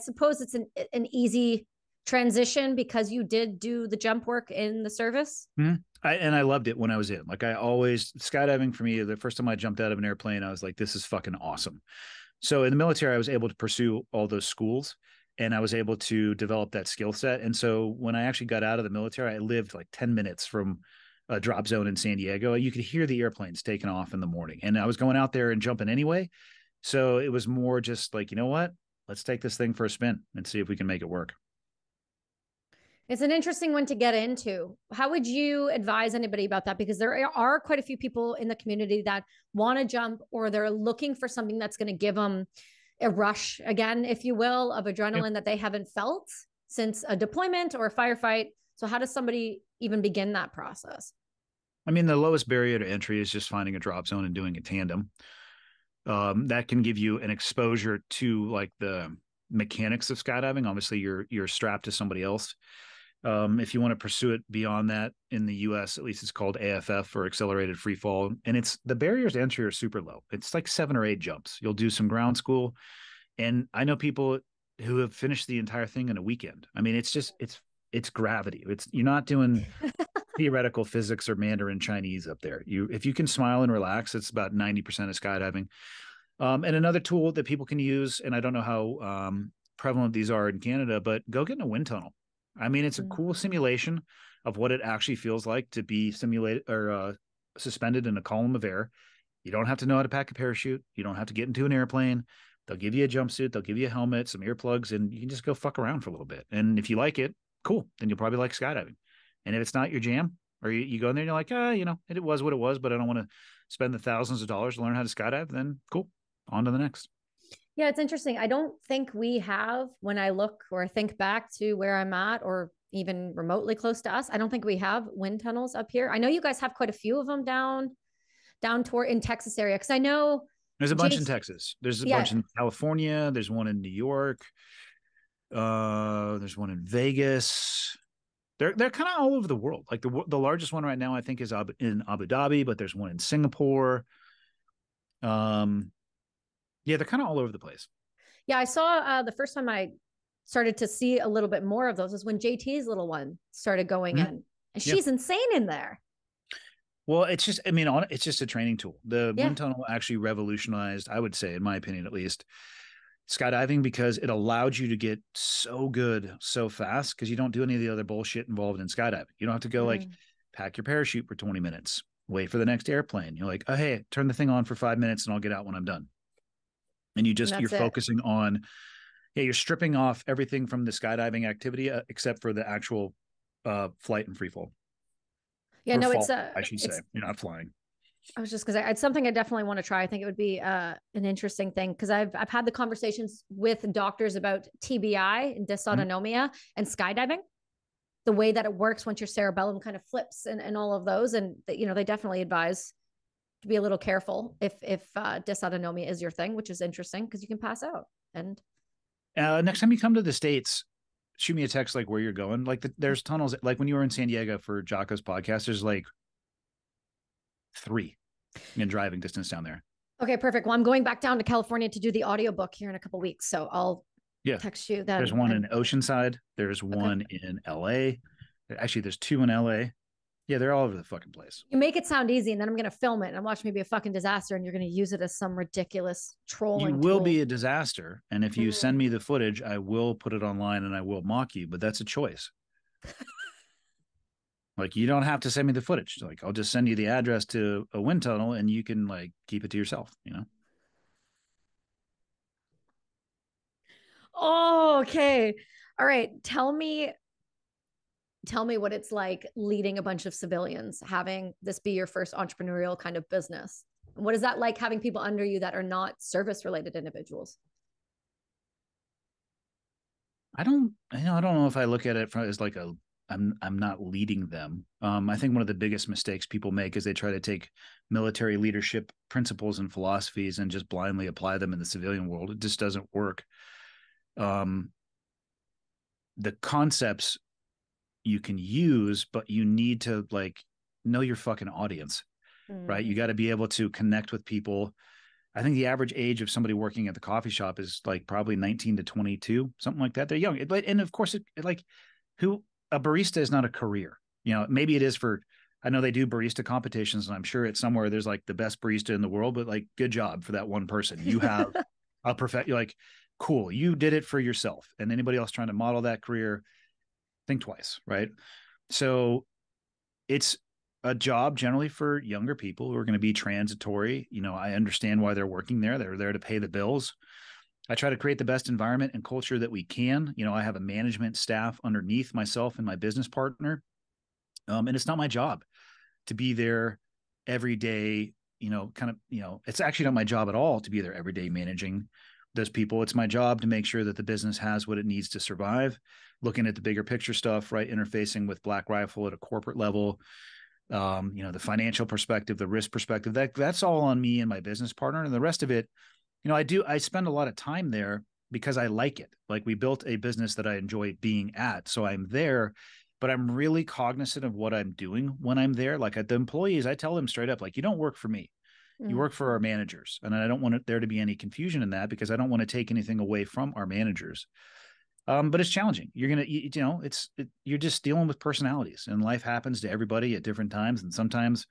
suppose it's an easy transition because you did do the jump work in the service.
Mm-hmm. I loved it when I was in. Like, I always, skydiving for me, the first time I jumped out of an airplane, I was like, this is fucking awesome. So in the military, I was able to pursue all those schools and I was able to develop that skill set. And so when I actually got out of the military, I lived like 10 minutes from a drop zone in San Diego. You could hear the airplanes taking off in the morning, and I was going out there and jumping anyway. So it was more just like, you know what, let's take this thing for a spin and see if we can make it work.
It's an interesting one to get into. How would you advise anybody about that? Because there are quite a few people in the community that want to jump, or they're looking for something that's going to give them a rush again, if you will, of adrenaline that they haven't felt since a deployment or a firefight. So how does somebody even begin that process?
I mean, the lowest barrier to entry is just finding a drop zone and doing a tandem. That can give you an exposure to like the mechanics of skydiving. Obviously, you're strapped to somebody else. If you want to pursue it beyond that, in the US, at least, it's called AFF, or accelerated free fall. And the barriers to entry are super low. It's like 7 or 8 jumps. You'll do some ground school. And I know people who have finished the entire thing in a weekend. I mean, it's gravity. You're not doing theoretical physics or Mandarin Chinese up there. If you can smile and relax, it's about 90% of skydiving. And another tool that people can use, and I don't know how prevalent these are in Canada, but go get in a wind tunnel. I mean, it's a cool simulation of what it actually feels like to be simulated or suspended in a column of air. You don't have to know how to pack a parachute. You don't have to get into an airplane. They'll give you a jumpsuit. They'll give you a helmet, some earplugs, and you can just go fuck around for a little bit. And if you like it, cool. Then you'll probably like skydiving. And if it's not your jam, or you go in there and you're like, it was what it was, but I don't want to spend the thousands of dollars to learn how to skydive, then cool. On to the next.
Yeah, it's interesting. I don't think we have, when I look or think back to where I'm at, or even remotely close to us, I don't think we have wind tunnels up here. I know you guys have quite a few of them down down toward in Texas area? Because I know
There's a bunch in
JT,
Texas. There's a
yeah.
bunch in California. There's one in New York. There's one in Vegas. They're kind of all over the world. Like the largest one right now, I think, is in Abu Dhabi, but there's one in Singapore. Yeah, they're kind of all over the place.
Yeah, I saw the first time I started to see a little bit more of those is when JT's little one started going
Mhm.
in. And
Yeah.
she's insane in there.
Well, it's just, I mean, it's just a training tool. The
Yeah.
wind tunnel actually revolutionized, I would say, in my opinion at least, skydiving, because it allowed you to get so good so fast, because you don't do any of the other bullshit involved in skydiving. You don't have to go like pack your parachute for 20 minutes, wait for the next airplane. You're like, oh, hey, turn the thing on for 5 minutes and I'll get out when I'm done. And you're focusing on, yeah, you're stripping off everything from the skydiving activity except for the actual flight and free fall.
Yeah, no,
fall, I should say. You're not flying.
I was just because it's something I definitely want to try. I think it would be an interesting thing because I've had the conversations with doctors about TBI and dysautonomia and skydiving, the way that it works once your cerebellum kind of flips and all of those, and they definitely advise to be a little careful if dysautonomia is your thing, which is interesting because you can pass out. And
next time you come to the States, shoot me a text like where you're going. Like there's tunnels. Like when you were in San Diego for Jocko's podcast, there's like 3 in driving distance down there.
Okay, perfect. Well, I'm going back down to California to do the audiobook here in a couple of weeks. So I'll text you then.
There's one in Oceanside. There's one in LA. Actually, there's 2 in LA. Yeah, they're all over the fucking place.
You make it sound easy, and then I'm going to film it and watch me be a fucking disaster, and you're going to use it as some ridiculous trolling
You will
tool.
be a disaster. And if you send me the footage, I will put it online and I will mock you, but that's a choice. Like, you don't have to send me the footage. Like, I'll just send you the address to a wind tunnel and you can like keep it to yourself,
Oh, okay. All right. Tell me what it's like leading a bunch of civilians, having this be your first entrepreneurial kind of business. What is that like, having people under you that are not service related individuals?
I don't know if I look at it as like I'm not leading them. I think one of the biggest mistakes people make is they try to take military leadership principles and philosophies and just blindly apply them in the civilian world. It just doesn't work. The concepts you can use, but you need to like know your fucking audience, right? You got to be able to connect with people. I think the average age of somebody working at the coffee shop is like probably 19 to 22, something like that. They're young. And of course, a barista is not a career. Maybe it is I know they do barista competitions, and I'm sure it's somewhere there's like the best barista in the world, but like, good job for that one person. You have a you're like, cool, you did it for yourself. And anybody else trying to model that career, think twice, right? So it's a job generally for younger people who are going to be transitory. I understand why they're working there. They're there to pay the bills. I try to create the best environment and culture that we can. I have a management staff underneath myself and my business partner. And it's not my job to be there every day, it's actually not my job at all to be there every day managing those people. It's my job to make sure that the business has what it needs to survive, looking at the bigger picture stuff, right? Interfacing with Black Rifle at a corporate level, the financial perspective, the risk perspective, that's all on me and my business partner. And the rest of it, I spend a lot of time there because I like it. Like, we built a business that I enjoy being at. So I'm there, but I'm really cognizant of what I'm doing when I'm there. Like, at the employees, I tell them straight up, like, you don't work for me. You work for our managers. And I don't want there to be any confusion in that, because I don't want to take anything away from our managers. But it's challenging. You're going to, you're just dealing with personalities, and life happens to everybody at different times. And sometimes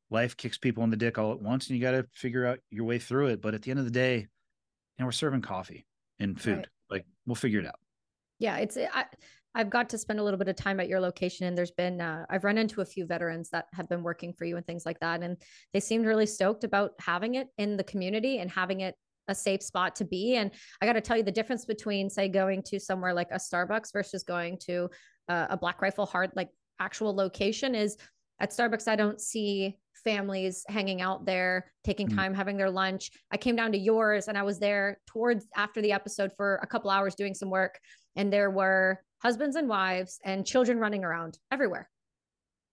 life kicks people in the dick all at once, and you got to figure out your way through it. But at the end of the day, we're serving coffee and food. Right. Like, we'll figure it out.
Yeah. I've got to spend a little bit of time at your location, and there's been, I've run into a few veterans that have been working for you and things like that. And they seemed really stoked about having it in the community and having it a safe spot to be. And I got to tell you, the difference between, say, going to somewhere like a Starbucks versus going to a Black Rifle hard, like, actual location is, at Starbucks, I don't see families hanging out there, taking time, having their lunch. I came down to yours, and I was there towards after the episode for a couple hours doing some work. And there were husbands and wives and children running around everywhere.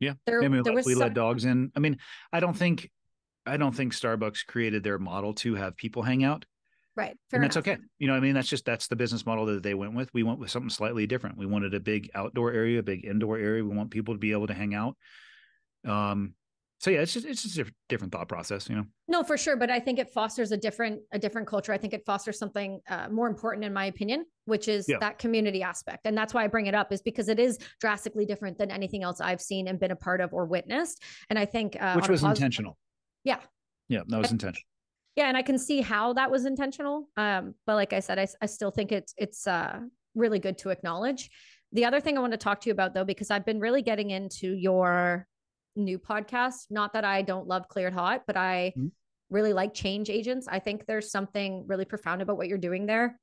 Yeah. We let dogs in. I mean, I don't think I don't think Starbucks created their model to have people hang out.
Right.
And that's okay. You know, I mean, that's the business model that they went with. We went with something slightly different. We wanted a big outdoor area, a big indoor area. We want people to be able to hang out. So yeah, it's just a different thought process, you know.
No, for sure. But I think it fosters a different culture. I think it fosters something more important, in my opinion, which is that community aspect. And that's why I bring it up, is because it is drastically different than anything else I've seen and been a part of or witnessed. And I think
which was intentional.
Yeah.
Yeah, that was intentional.
Yeah, and I can see how that was intentional. But like I said, I still think it's really good to acknowledge. The other thing I want to talk to you about, though, because I've been really getting into your new podcast. Not that I don't love Cleared Hot, but I really like Change Agents. I think there's something really profound about what you're doing there.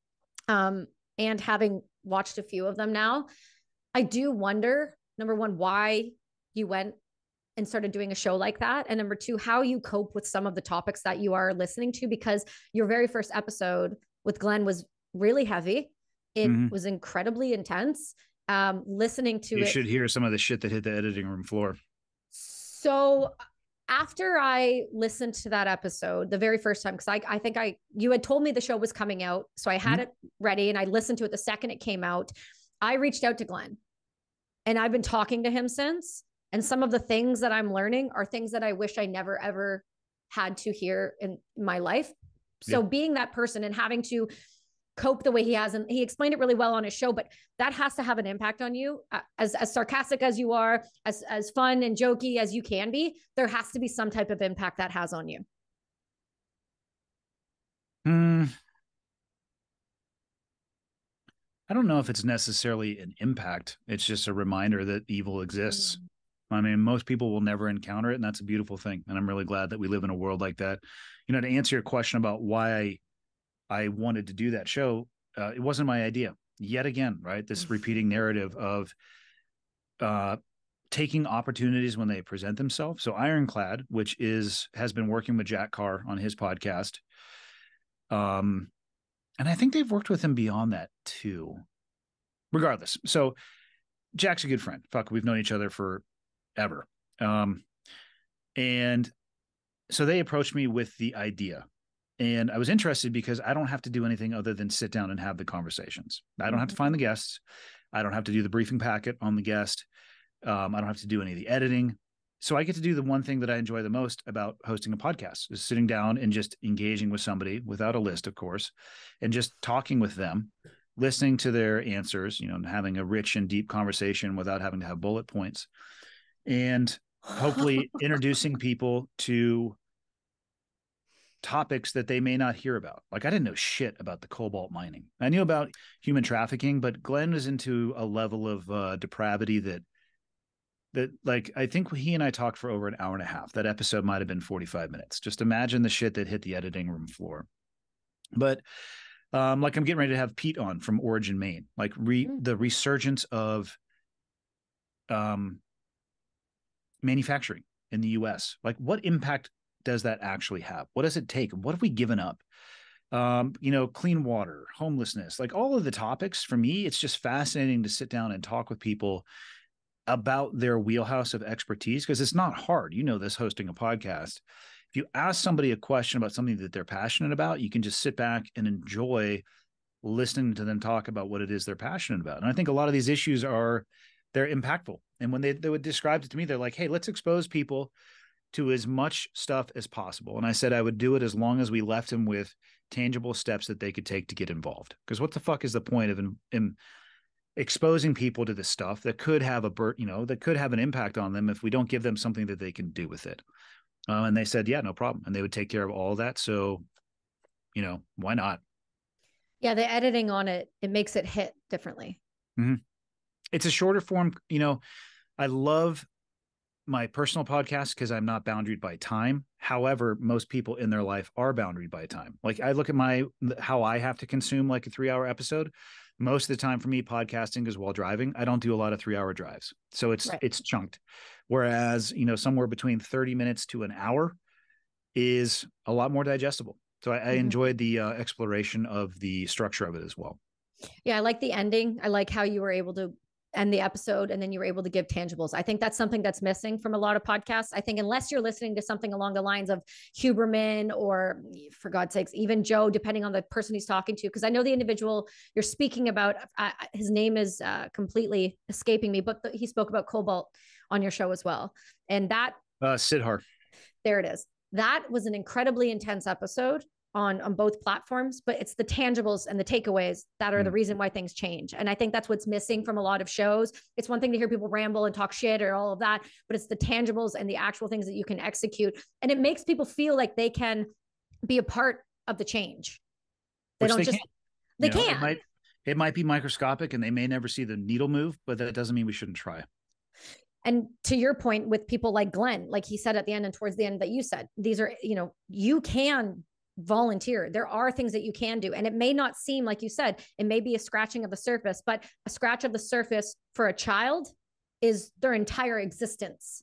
And having watched a few of them now, I do wonder, number one, why you went and started doing a show like that. And number two, how you cope with some of the topics that you are listening to, because your very first episode with Glenn was really heavy. It was incredibly intense. Listening to
it. You should hear some of the shit that hit the editing room floor.
So after I listened to that episode the very first time, because I think you had told me the show was coming out, so I had it ready and I listened to it the second it came out. I reached out to Glenn and I've been talking to him since. And some of the things that I'm learning are things that I wish I never, ever had to hear in my life. So being that person and having to cope the way he has, and he explained it really well on his show, but that has to have an impact on you. As sarcastic as you are, as fun and jokey as you can be, there has to be some type of impact that has on you.
I don't know if it's necessarily an impact. It's just a reminder that evil exists. I mean, most people will never encounter it, and that's a beautiful thing. And I'm really glad that we live in a world like that. You know, to answer your question about why I wanted to do that show, it wasn't my idea. Yet again, right? This repeating narrative of taking opportunities when they present themselves. So Ironclad, which has been working with Jack Carr on his podcast. And I think they've worked with him beyond that too. Regardless. So Jack's a good friend. Fuck, we've known each other forever. And so they approached me with the idea. And I was interested because I don't have to do anything other than sit down and have the conversations. I don't have to find the guests. I don't have to do the briefing packet on the guest. I don't have to do any of the editing. So I get to do the one thing that I enjoy the most about hosting a podcast, is sitting down and just engaging with somebody without a list, of course, and just talking with them, listening to their answers, you know, and having a rich and deep conversation without having to have bullet points, and hopefully introducing people to topics that they may not hear about. Like, I didn't know shit about the cobalt mining. I knew about human trafficking, but Glenn was into a level of depravity that like, I think he and I talked for over an hour and a half. That episode might have been 45 minutes. Just imagine the shit that hit the editing room floor. But like, I'm getting ready to have Pete on from Origin Maine, like the resurgence of manufacturing in the US. Like, what impact does that actually have? What does it take? What have we given up? You know, clean water, homelessness, like all of the topics. For me, it's just fascinating to sit down and talk with people about their wheelhouse of expertise, because it's not hard. You know this, hosting a podcast. If you ask somebody a question about something that they're passionate about, you can just sit back and enjoy listening to them talk about what it is they're passionate about. And I think a lot of these issues they're impactful. And when they would describe it to me, they're like, hey, let's expose people to as much stuff as possible. And I said I would do it as long as we left them with tangible steps that they could take to get involved. Because what the fuck is the point of exposing people to this stuff that could have that could have an impact on them if we don't give them something that they can do with it? And they said, yeah, no problem. And they would take care of all of that. So, you know, why not?
Yeah. The editing on it makes it hit differently.
It's a shorter form. You know, I love my personal podcast because I'm not boundaried by time. However, most people in their life are boundaried by time. Like, I look at how I have to consume like a 3-hour episode. Most of the time for me, podcasting is while driving. I don't do a lot of 3-hour drives. So it's chunked. Whereas, you know, somewhere between 30 minutes to an hour is a lot more digestible. So I enjoyed the exploration of the structure of it as well.
Yeah. I like the ending. I like how you were able to end the episode, and then you were able to give tangibles. I think that's something that's missing from a lot of podcasts. I think unless you're listening to something along the lines of Huberman or, for God's sakes, even Joe, depending on the person he's talking to, because I know the individual you're speaking about, his name is completely escaping me, but he spoke about cobalt on your show as well. And that
Sidhar.
There it is. That was an incredibly intense episode on both platforms, but it's the tangibles and the takeaways that are the reason why things change. And I think that's what's missing from a lot of shows. It's one thing to hear people ramble and talk shit or all of that, but it's the tangibles and the actual things that you can execute. And it makes people feel like they can be a part of the change. They don't just, they can.
It might be microscopic and they may never see the needle move, but that doesn't mean we shouldn't try.
And to your point with people like Glenn, like he said at the end and towards the end that you said, these are, you can volunteer. There are things that you can do. And it may not seem, like you said, it may be a scratching of the surface, but a scratch of the surface for a child is their entire existence.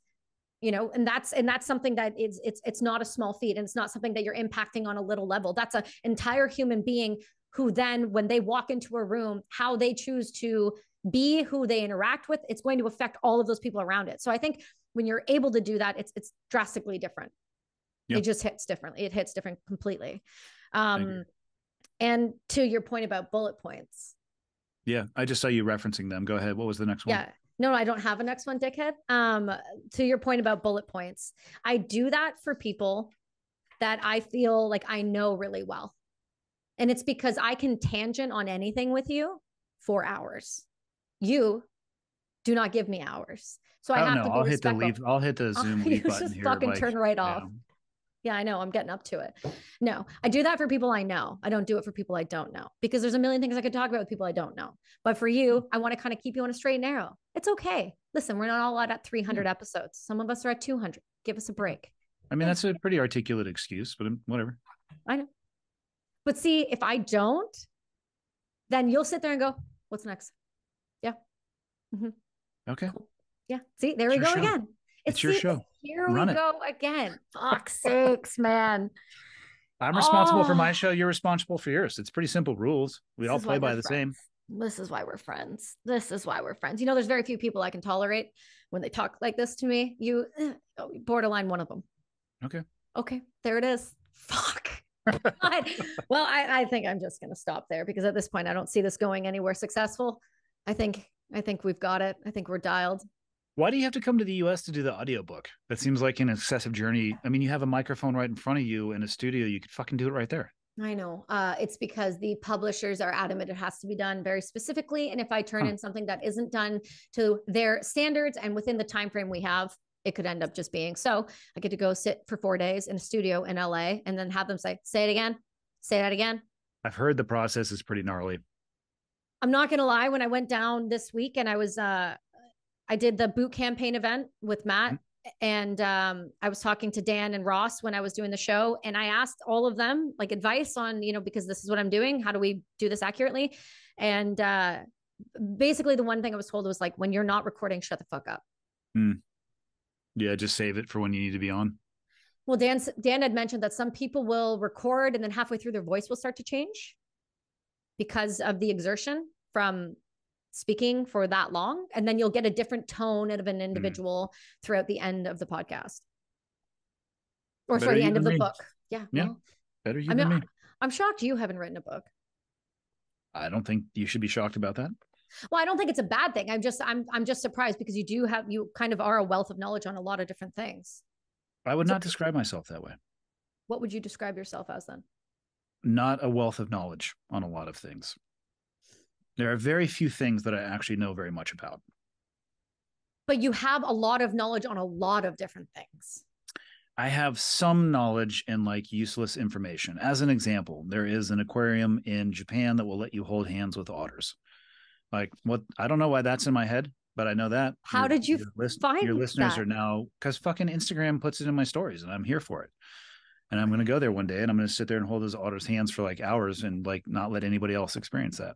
And that's something that it's not a small feat, and it's not something that you're impacting on a little level. That's an entire human being who then, when they walk into a room, how they choose to be, who they interact with, it's going to affect all of those people around it. So I think when you're able to do that, it's drastically different. Yep. It just hits differently. It hits different completely. And to your point about bullet points.
Yeah. I just saw you referencing them. Go ahead. What was the next one?
Yeah. No, I don't have a next one, dickhead. To your point about bullet points, I do that for people that I feel like I know really well. And it's because I can tangent on anything with you for hours. You do not give me hours. So I have to be respectful.
I'll hit the Zoom leave button
just
here.
Fucking turn right off. Yeah, I know. I'm getting up to it. No, I do that for people I know. I don't do it for people I don't know, because there's a million things I could talk about with people I don't know. But for you, I want to kind of keep you on a straight and narrow. It's okay. Listen, we're not all at 300 episodes. Some of us are at 200. Give us a break.
I mean, that's a pretty articulate excuse, but whatever.
I know. But see, if I don't, then you'll sit there and go, what's next? Yeah. Mm-hmm.
Okay.
Cool. Yeah. See, there we go again.
It's your show.
Here we go again. Fuck's sakes, man.
I'm responsible for my show. You're responsible for yours. It's pretty simple rules. We all play by the same.
This is why we're friends. There's very few people I can tolerate when they talk like this to me. You borderline one of them. Okay. There it is. Fuck. Well, I think I'm just going to stop there, because at this point, I don't see this going anywhere successful. I think we've got it. I think we're dialed.
Why do you have to come to the US to do the audiobook? That seems like an excessive journey. I mean, you have a microphone right in front of you in a studio. You could fucking do it right there.
I know. It's because the publishers are adamant it has to be done very specifically. And if I turn in something that isn't done to their standards and within the time frame we have, it could end up just being. So I get to go sit for 4 days in a studio in LA and then have them say it again. Say that again.
I've heard the process is pretty gnarly.
I'm not going to lie. When I went down this week and I did the boot campaign event with Matt, and I was talking to Dan and Ross when I was doing the show, and I asked all of them like advice on, because this is what I'm doing. How do we do this accurately? And basically the one thing I was told was like, when you're not recording, shut the fuck up.
Yeah. Just save it for when you need to be on.
Well, Dan had mentioned that some people will record and then halfway through their voice will start to change because of the exertion from speaking for that long. And then you'll get a different tone of an individual throughout the end of the podcast. Or sorry, the end of the book. Yeah.
Well, better you than me.
I'm shocked you haven't written a book.
I don't think you should be shocked about that.
Well, I don't think it's a bad thing. I'm just surprised because you kind of are a wealth of knowledge on a lot of different things.
I would not describe myself that way.
What would you describe yourself as then?
Not a wealth of knowledge on a lot of things. There are very few things that I actually know very much about.
But you have a lot of knowledge on a lot of different things.
I have some knowledge in like useless information. As an example, there is an aquarium in Japan that will let you hold hands with otters. Like what? I don't know why that's in my head, but I know that.
How did you find
your listeners
that?
are now, because fucking Instagram puts it in my stories and I'm here for it. And I'm going to go there one day and I'm going to sit there and hold those otters' hands for like hours and like not let anybody else experience that.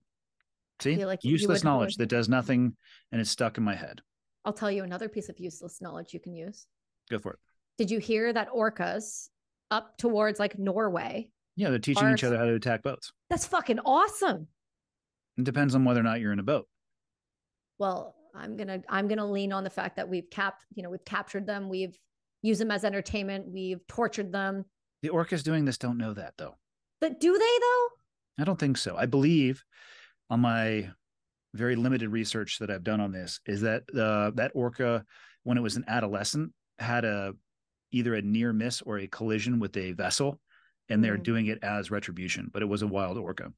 See, like useless knowledge that does nothing and it's stuck in my head.
I'll tell you another piece of useless knowledge you can use.
Go for it.
Did you hear that orcas up towards like Norway?
Yeah, they're teaching each other how to attack boats.
That's fucking awesome.
It depends on whether or not you're in a boat.
Well, I'm gonna lean on the fact that we've captured them, we've used them as entertainment, we've tortured them.
The orcas doing this don't know that though.
But do they though?
I don't think so. I believe on my very limited research that I've done on this is that that orca, when it was an adolescent, had either a near miss or a collision with a vessel, and they're doing it as retribution. But it was a wild orca.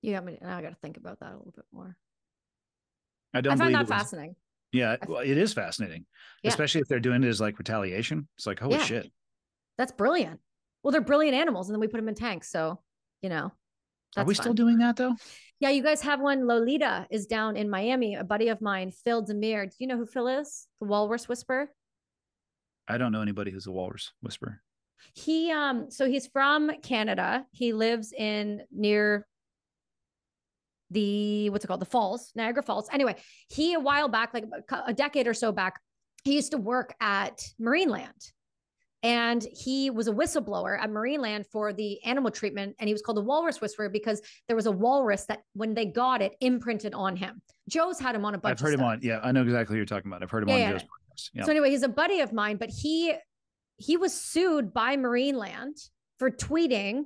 Yeah, I got to think about that a little bit more.
I
find that fascinating.
Yeah, well, it is fascinating, especially if they're doing it as like retaliation. It's like, holy shit.
That's brilliant. Well, they're brilliant animals, and then we put them in tanks. So,
are we still doing that though?
Yeah, you guys have one. Lolita is down in Miami. A buddy of mine, Phil Demir. Do you know who Phil is? The walrus whisperer.
I don't know anybody who's a walrus whisperer.
So he's from Canada. He lives near what's it called? The Falls, Niagara Falls. Anyway, he a while back, like a decade or so back, he used to work at Marineland. And he was a whistleblower at Marineland for the animal treatment. And he was called the Walrus Whisperer because there was a walrus that when they got it imprinted on him. Joe's had him on a bunch of stuff. I've heard him on.
Yeah, I know exactly what you're talking about. I've heard him on Joe's podcast.
Yeah. So anyway, he's a buddy of mine, but he was sued by Marineland for tweeting,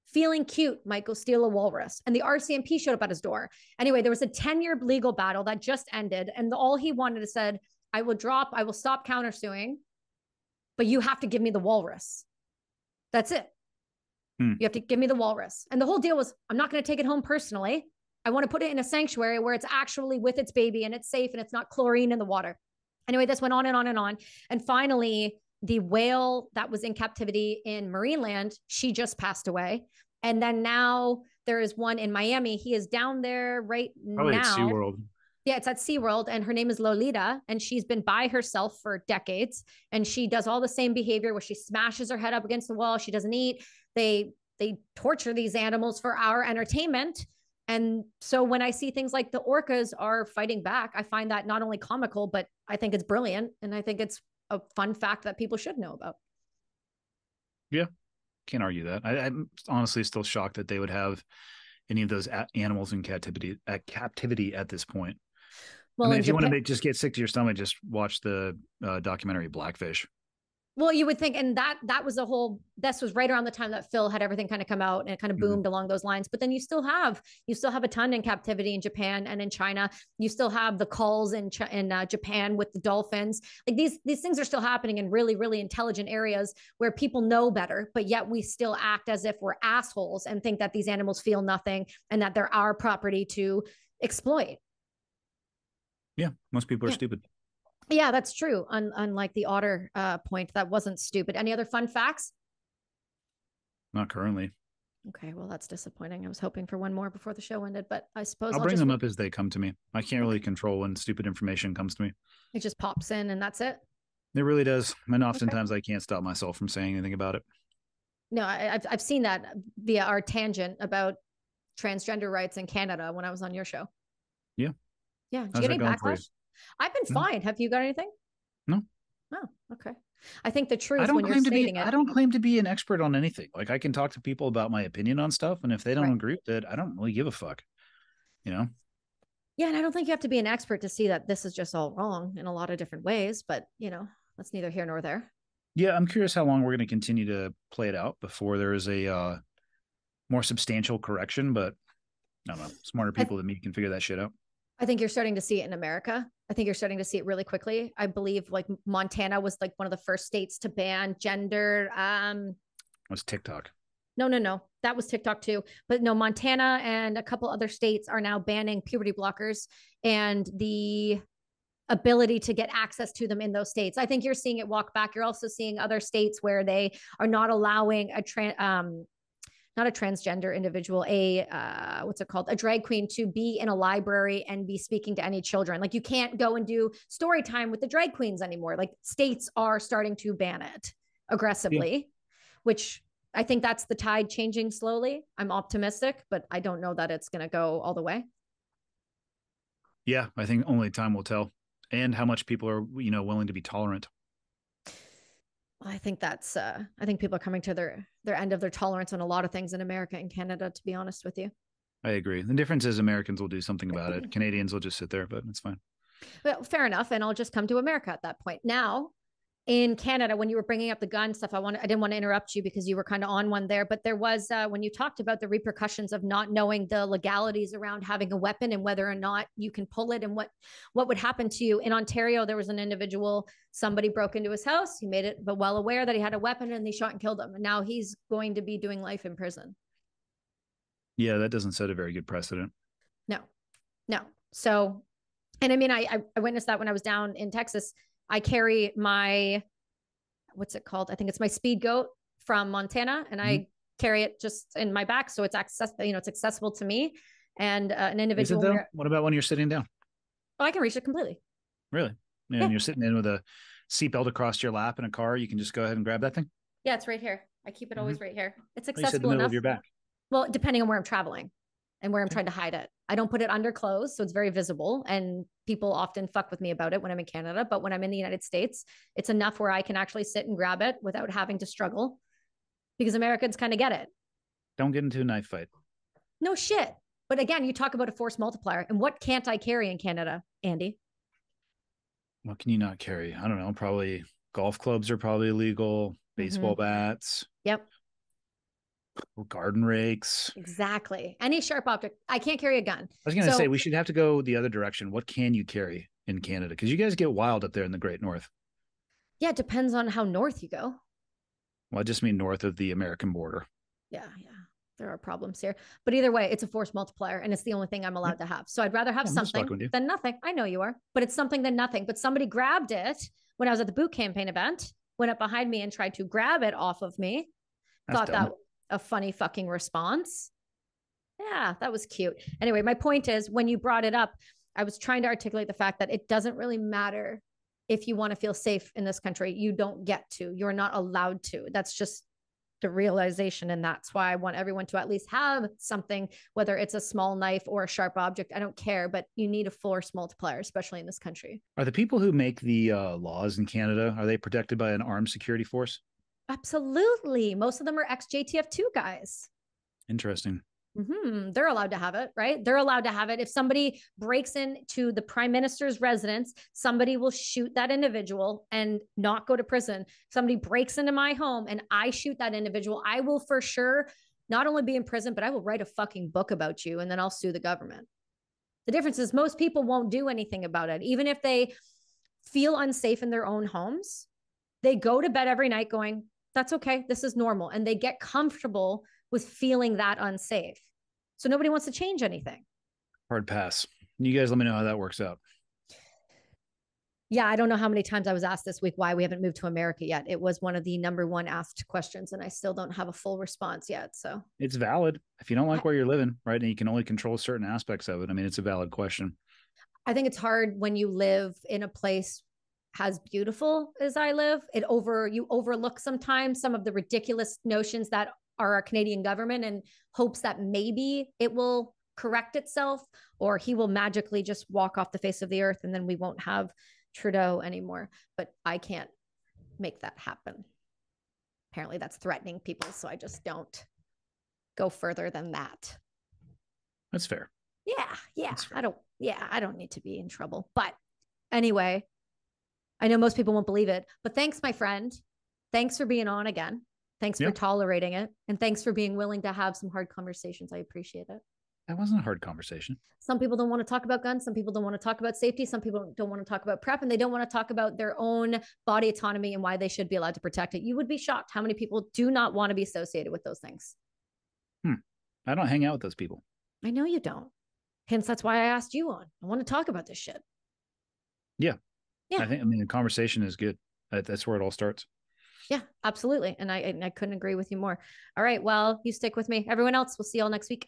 "Feeling cute, might go steal a walrus." And the RCMP showed up at his door. Anyway, there was a 10-year legal battle that just ended. And all he wanted to said, I will stop countersuing, but you have to give me the walrus. That's it. You have to give me the walrus. And the whole deal was, I'm not going to take it home personally. I want to put it in a sanctuary where it's actually with its baby and it's safe and it's not chlorine in the water. Anyway, this went on and on and on. And finally, the whale that was in captivity in Marineland, she just passed away. And then now there is one in Miami. He is down there right now.
At SeaWorld.
Yeah, it's at SeaWorld, and her name is Lolita, and she's been by herself for decades, and she does all the same behavior where she smashes her head up against the wall. She doesn't eat. They torture these animals for our entertainment. And so when I see things like the orcas are fighting back, I find that not only comical, but I think it's brilliant, and I think it's a fun fact that people should know about.
Yeah, can't argue that. I'm honestly still shocked that they would have any of those animals in captivity at this point. Well, if you want to just get sick to your stomach, just watch the documentary Blackfish.
Well, you would think, and that was this was right around the time that Phil had everything kind of come out, and it kind of boomed along those lines. But then you still have a ton in captivity in Japan and in China. You still have the culls in Japan with the dolphins. Like these things are still happening in really, really intelligent areas where people know better, but yet we still act as if we're assholes and think that these animals feel nothing and that they're our property to exploit.
Yeah, most people are stupid.
Yeah, that's true. Unlike the otter point, that wasn't stupid. Any other fun facts?
Not currently.
Okay, well, that's disappointing. I was hoping for one more before the show ended, but I suppose
I'll bring them up as they come to me. I can't really control when stupid information comes to me.
It just pops in and that's it?
It really does. And oftentimes I can't stop myself from saying anything about it.
No, I've seen that via our tangent about transgender rights in Canada when I was on your show.
Yeah.
Yeah. Did you get any backlash? I've been fine. Have you got anything?
No.
Oh, okay. I think the truth when you're stating it.
I don't claim to be an expert on anything. Like I can talk to people about my opinion on stuff, and if they don't agree with it, I don't really give a fuck.
Yeah, and I don't think you have to be an expert to see that this is just all wrong in a lot of different ways, but that's neither here nor there.
Yeah, I'm curious how long we're going to continue to play it out before there is a more substantial correction, but I don't know. Smarter people than me can figure that shit out.
I think you're starting to see it in America. I think you're starting to see it really quickly. I believe like Montana was like one of the first states to ban gender.
It was TikTok.
No. That was TikTok too. But no, Montana and a couple other states are now banning puberty blockers and the ability to get access to them in those states. I think you're seeing it walk back. You're also seeing other states where they are not allowing not a transgender individual, what's it called? A drag queen to be in a library and be speaking to any children. Like you can't go and do story time with the drag queens anymore. Like states are starting to ban it aggressively, which I think that's the tide changing slowly. I'm optimistic, but I don't know that it's going to go all the way.
Yeah, I think only time will tell, and how much people are, willing to be tolerant.
I think I think people are coming to their end of their tolerance on a lot of things in America and Canada, to be honest with you.
I agree. The difference is Americans will do something about it. Canadians will just sit there, but it's fine.
Well, fair enough. And I'll just come to America at that point. Now, in Canada, when you were bringing up the gun stuff, I didn't want to interrupt you because you were kind of on one there, but there was when you talked about the repercussions of not knowing the legalities around having a weapon and whether or not you can pull it and what would happen to you. In Ontario, there was an individual, somebody broke into his house. He made it, but well aware that he had a weapon, and they shot and killed him. And now he's going to be doing life in prison.
Yeah, that doesn't set a very good precedent.
No, no. So, and I mean, I witnessed that when I was down in Texas. I carry my, what's it called? I think it's my Speed Goat from Montana, and I carry it just in my back, so it's it's accessible to me. And an individual.
Is it though? What about when you're sitting down?
Oh, I can reach it completely.
Really? And you're sitting in with a seatbelt across your lap in a car, you can just go ahead and grab that thing?
Yeah, it's right here. I keep it always right here. It's accessible
you said the middle
enough.
of your back.
Well, depending on where I'm traveling and where I'm trying to hide it. I don't put it under clothes, so it's very visible. And people often fuck with me about it when I'm in Canada. But when I'm in the United States, it's enough where I can actually sit and grab it without having to struggle, because Americans kind of get it.
Don't get into a knife fight.
No shit. But again, you talk about a force multiplier. And what can't I carry in Canada, Andy?
What can you not carry? I don't know. Probably golf clubs are probably illegal. Baseball bats.
Yep.
Garden rakes.
Exactly. Any sharp object. I can't carry a gun.
I was going to say, we should have to go the other direction. What can you carry in Canada? Because you guys get wild up there in the Great North.
Yeah, it depends on how north you go.
Well, I just mean north of the American border.
Yeah. There are problems here. But either way, it's a force multiplier, and it's the only thing I'm allowed to have. So I'd rather have something than nothing. I know you are, but it's something than nothing. But somebody grabbed it when I was at the boot campaign event, went up behind me and tried to grab it off of me. Thought that a funny fucking response. Yeah, that was cute. Anyway, my point is, when you brought it up, I was trying to articulate the fact that it doesn't really matter if you want to feel safe in this country. You don't get to. You're not allowed to. That's just the realization. And that's why I want everyone to at least have something, whether it's a small knife or a sharp object. I don't care, but you need a force multiplier, especially in this country.
Are the people who make the laws in Canada, are they protected by an armed security force?
Absolutely. Most of them are ex-JTF2 guys.
Interesting.
They're allowed to have it, right? They're allowed to have it. If somebody breaks into the prime minister's residence, somebody will shoot that individual and not go to prison. Somebody breaks into my home and I shoot that individual, I will for sure not only be in prison, but I will write a fucking book about you, and then I'll sue the government. The difference is most people won't do anything about it. Even if they feel unsafe in their own homes, they go to bed every night going, that's okay, this is normal. And they get comfortable with feeling that unsafe. So nobody wants to change anything.
Hard pass. You guys let me know how that works out.
Yeah, I don't know how many times I was asked this week why we haven't moved to America yet. It was one of the number one asked questions, and I still don't have a full response yet. So it's
valid. If you don't like where you're living, right, and you can only control certain aspects of it, I mean, it's a valid question.
I think it's hard when you live in a place as beautiful as I live. You overlook sometimes some of the ridiculous notions that are our Canadian government, and hopes that maybe it will correct itself, or he will magically just walk off the face of the earth and then we won't have Trudeau anymore. But I can't make that happen. Apparently that's threatening people, so I just don't go further than that.
That's fair.
Yeah. I don't need to be in trouble. But anyway, I know most people won't believe it, but thanks, my friend. Thanks for being on again. Thanks for tolerating it. And thanks for being willing to have some hard conversations. I appreciate it.
That wasn't a hard conversation.
Some people don't want to talk about guns. Some people don't want to talk about safety. Some people don't want to talk about PrEP, and they don't want to talk about their own body autonomy and why they should be allowed to protect it. You would be shocked how many people do not want to be associated with those things.
I don't hang out with those people.
I know you don't. Hence, that's why I asked you on. I want to talk about this shit.
Yeah. I mean, the conversation is good. That's where it all starts.
Yeah, absolutely. And I couldn't agree with you more. All right. Well, you stick with me. Everyone else, we'll see y'all next week.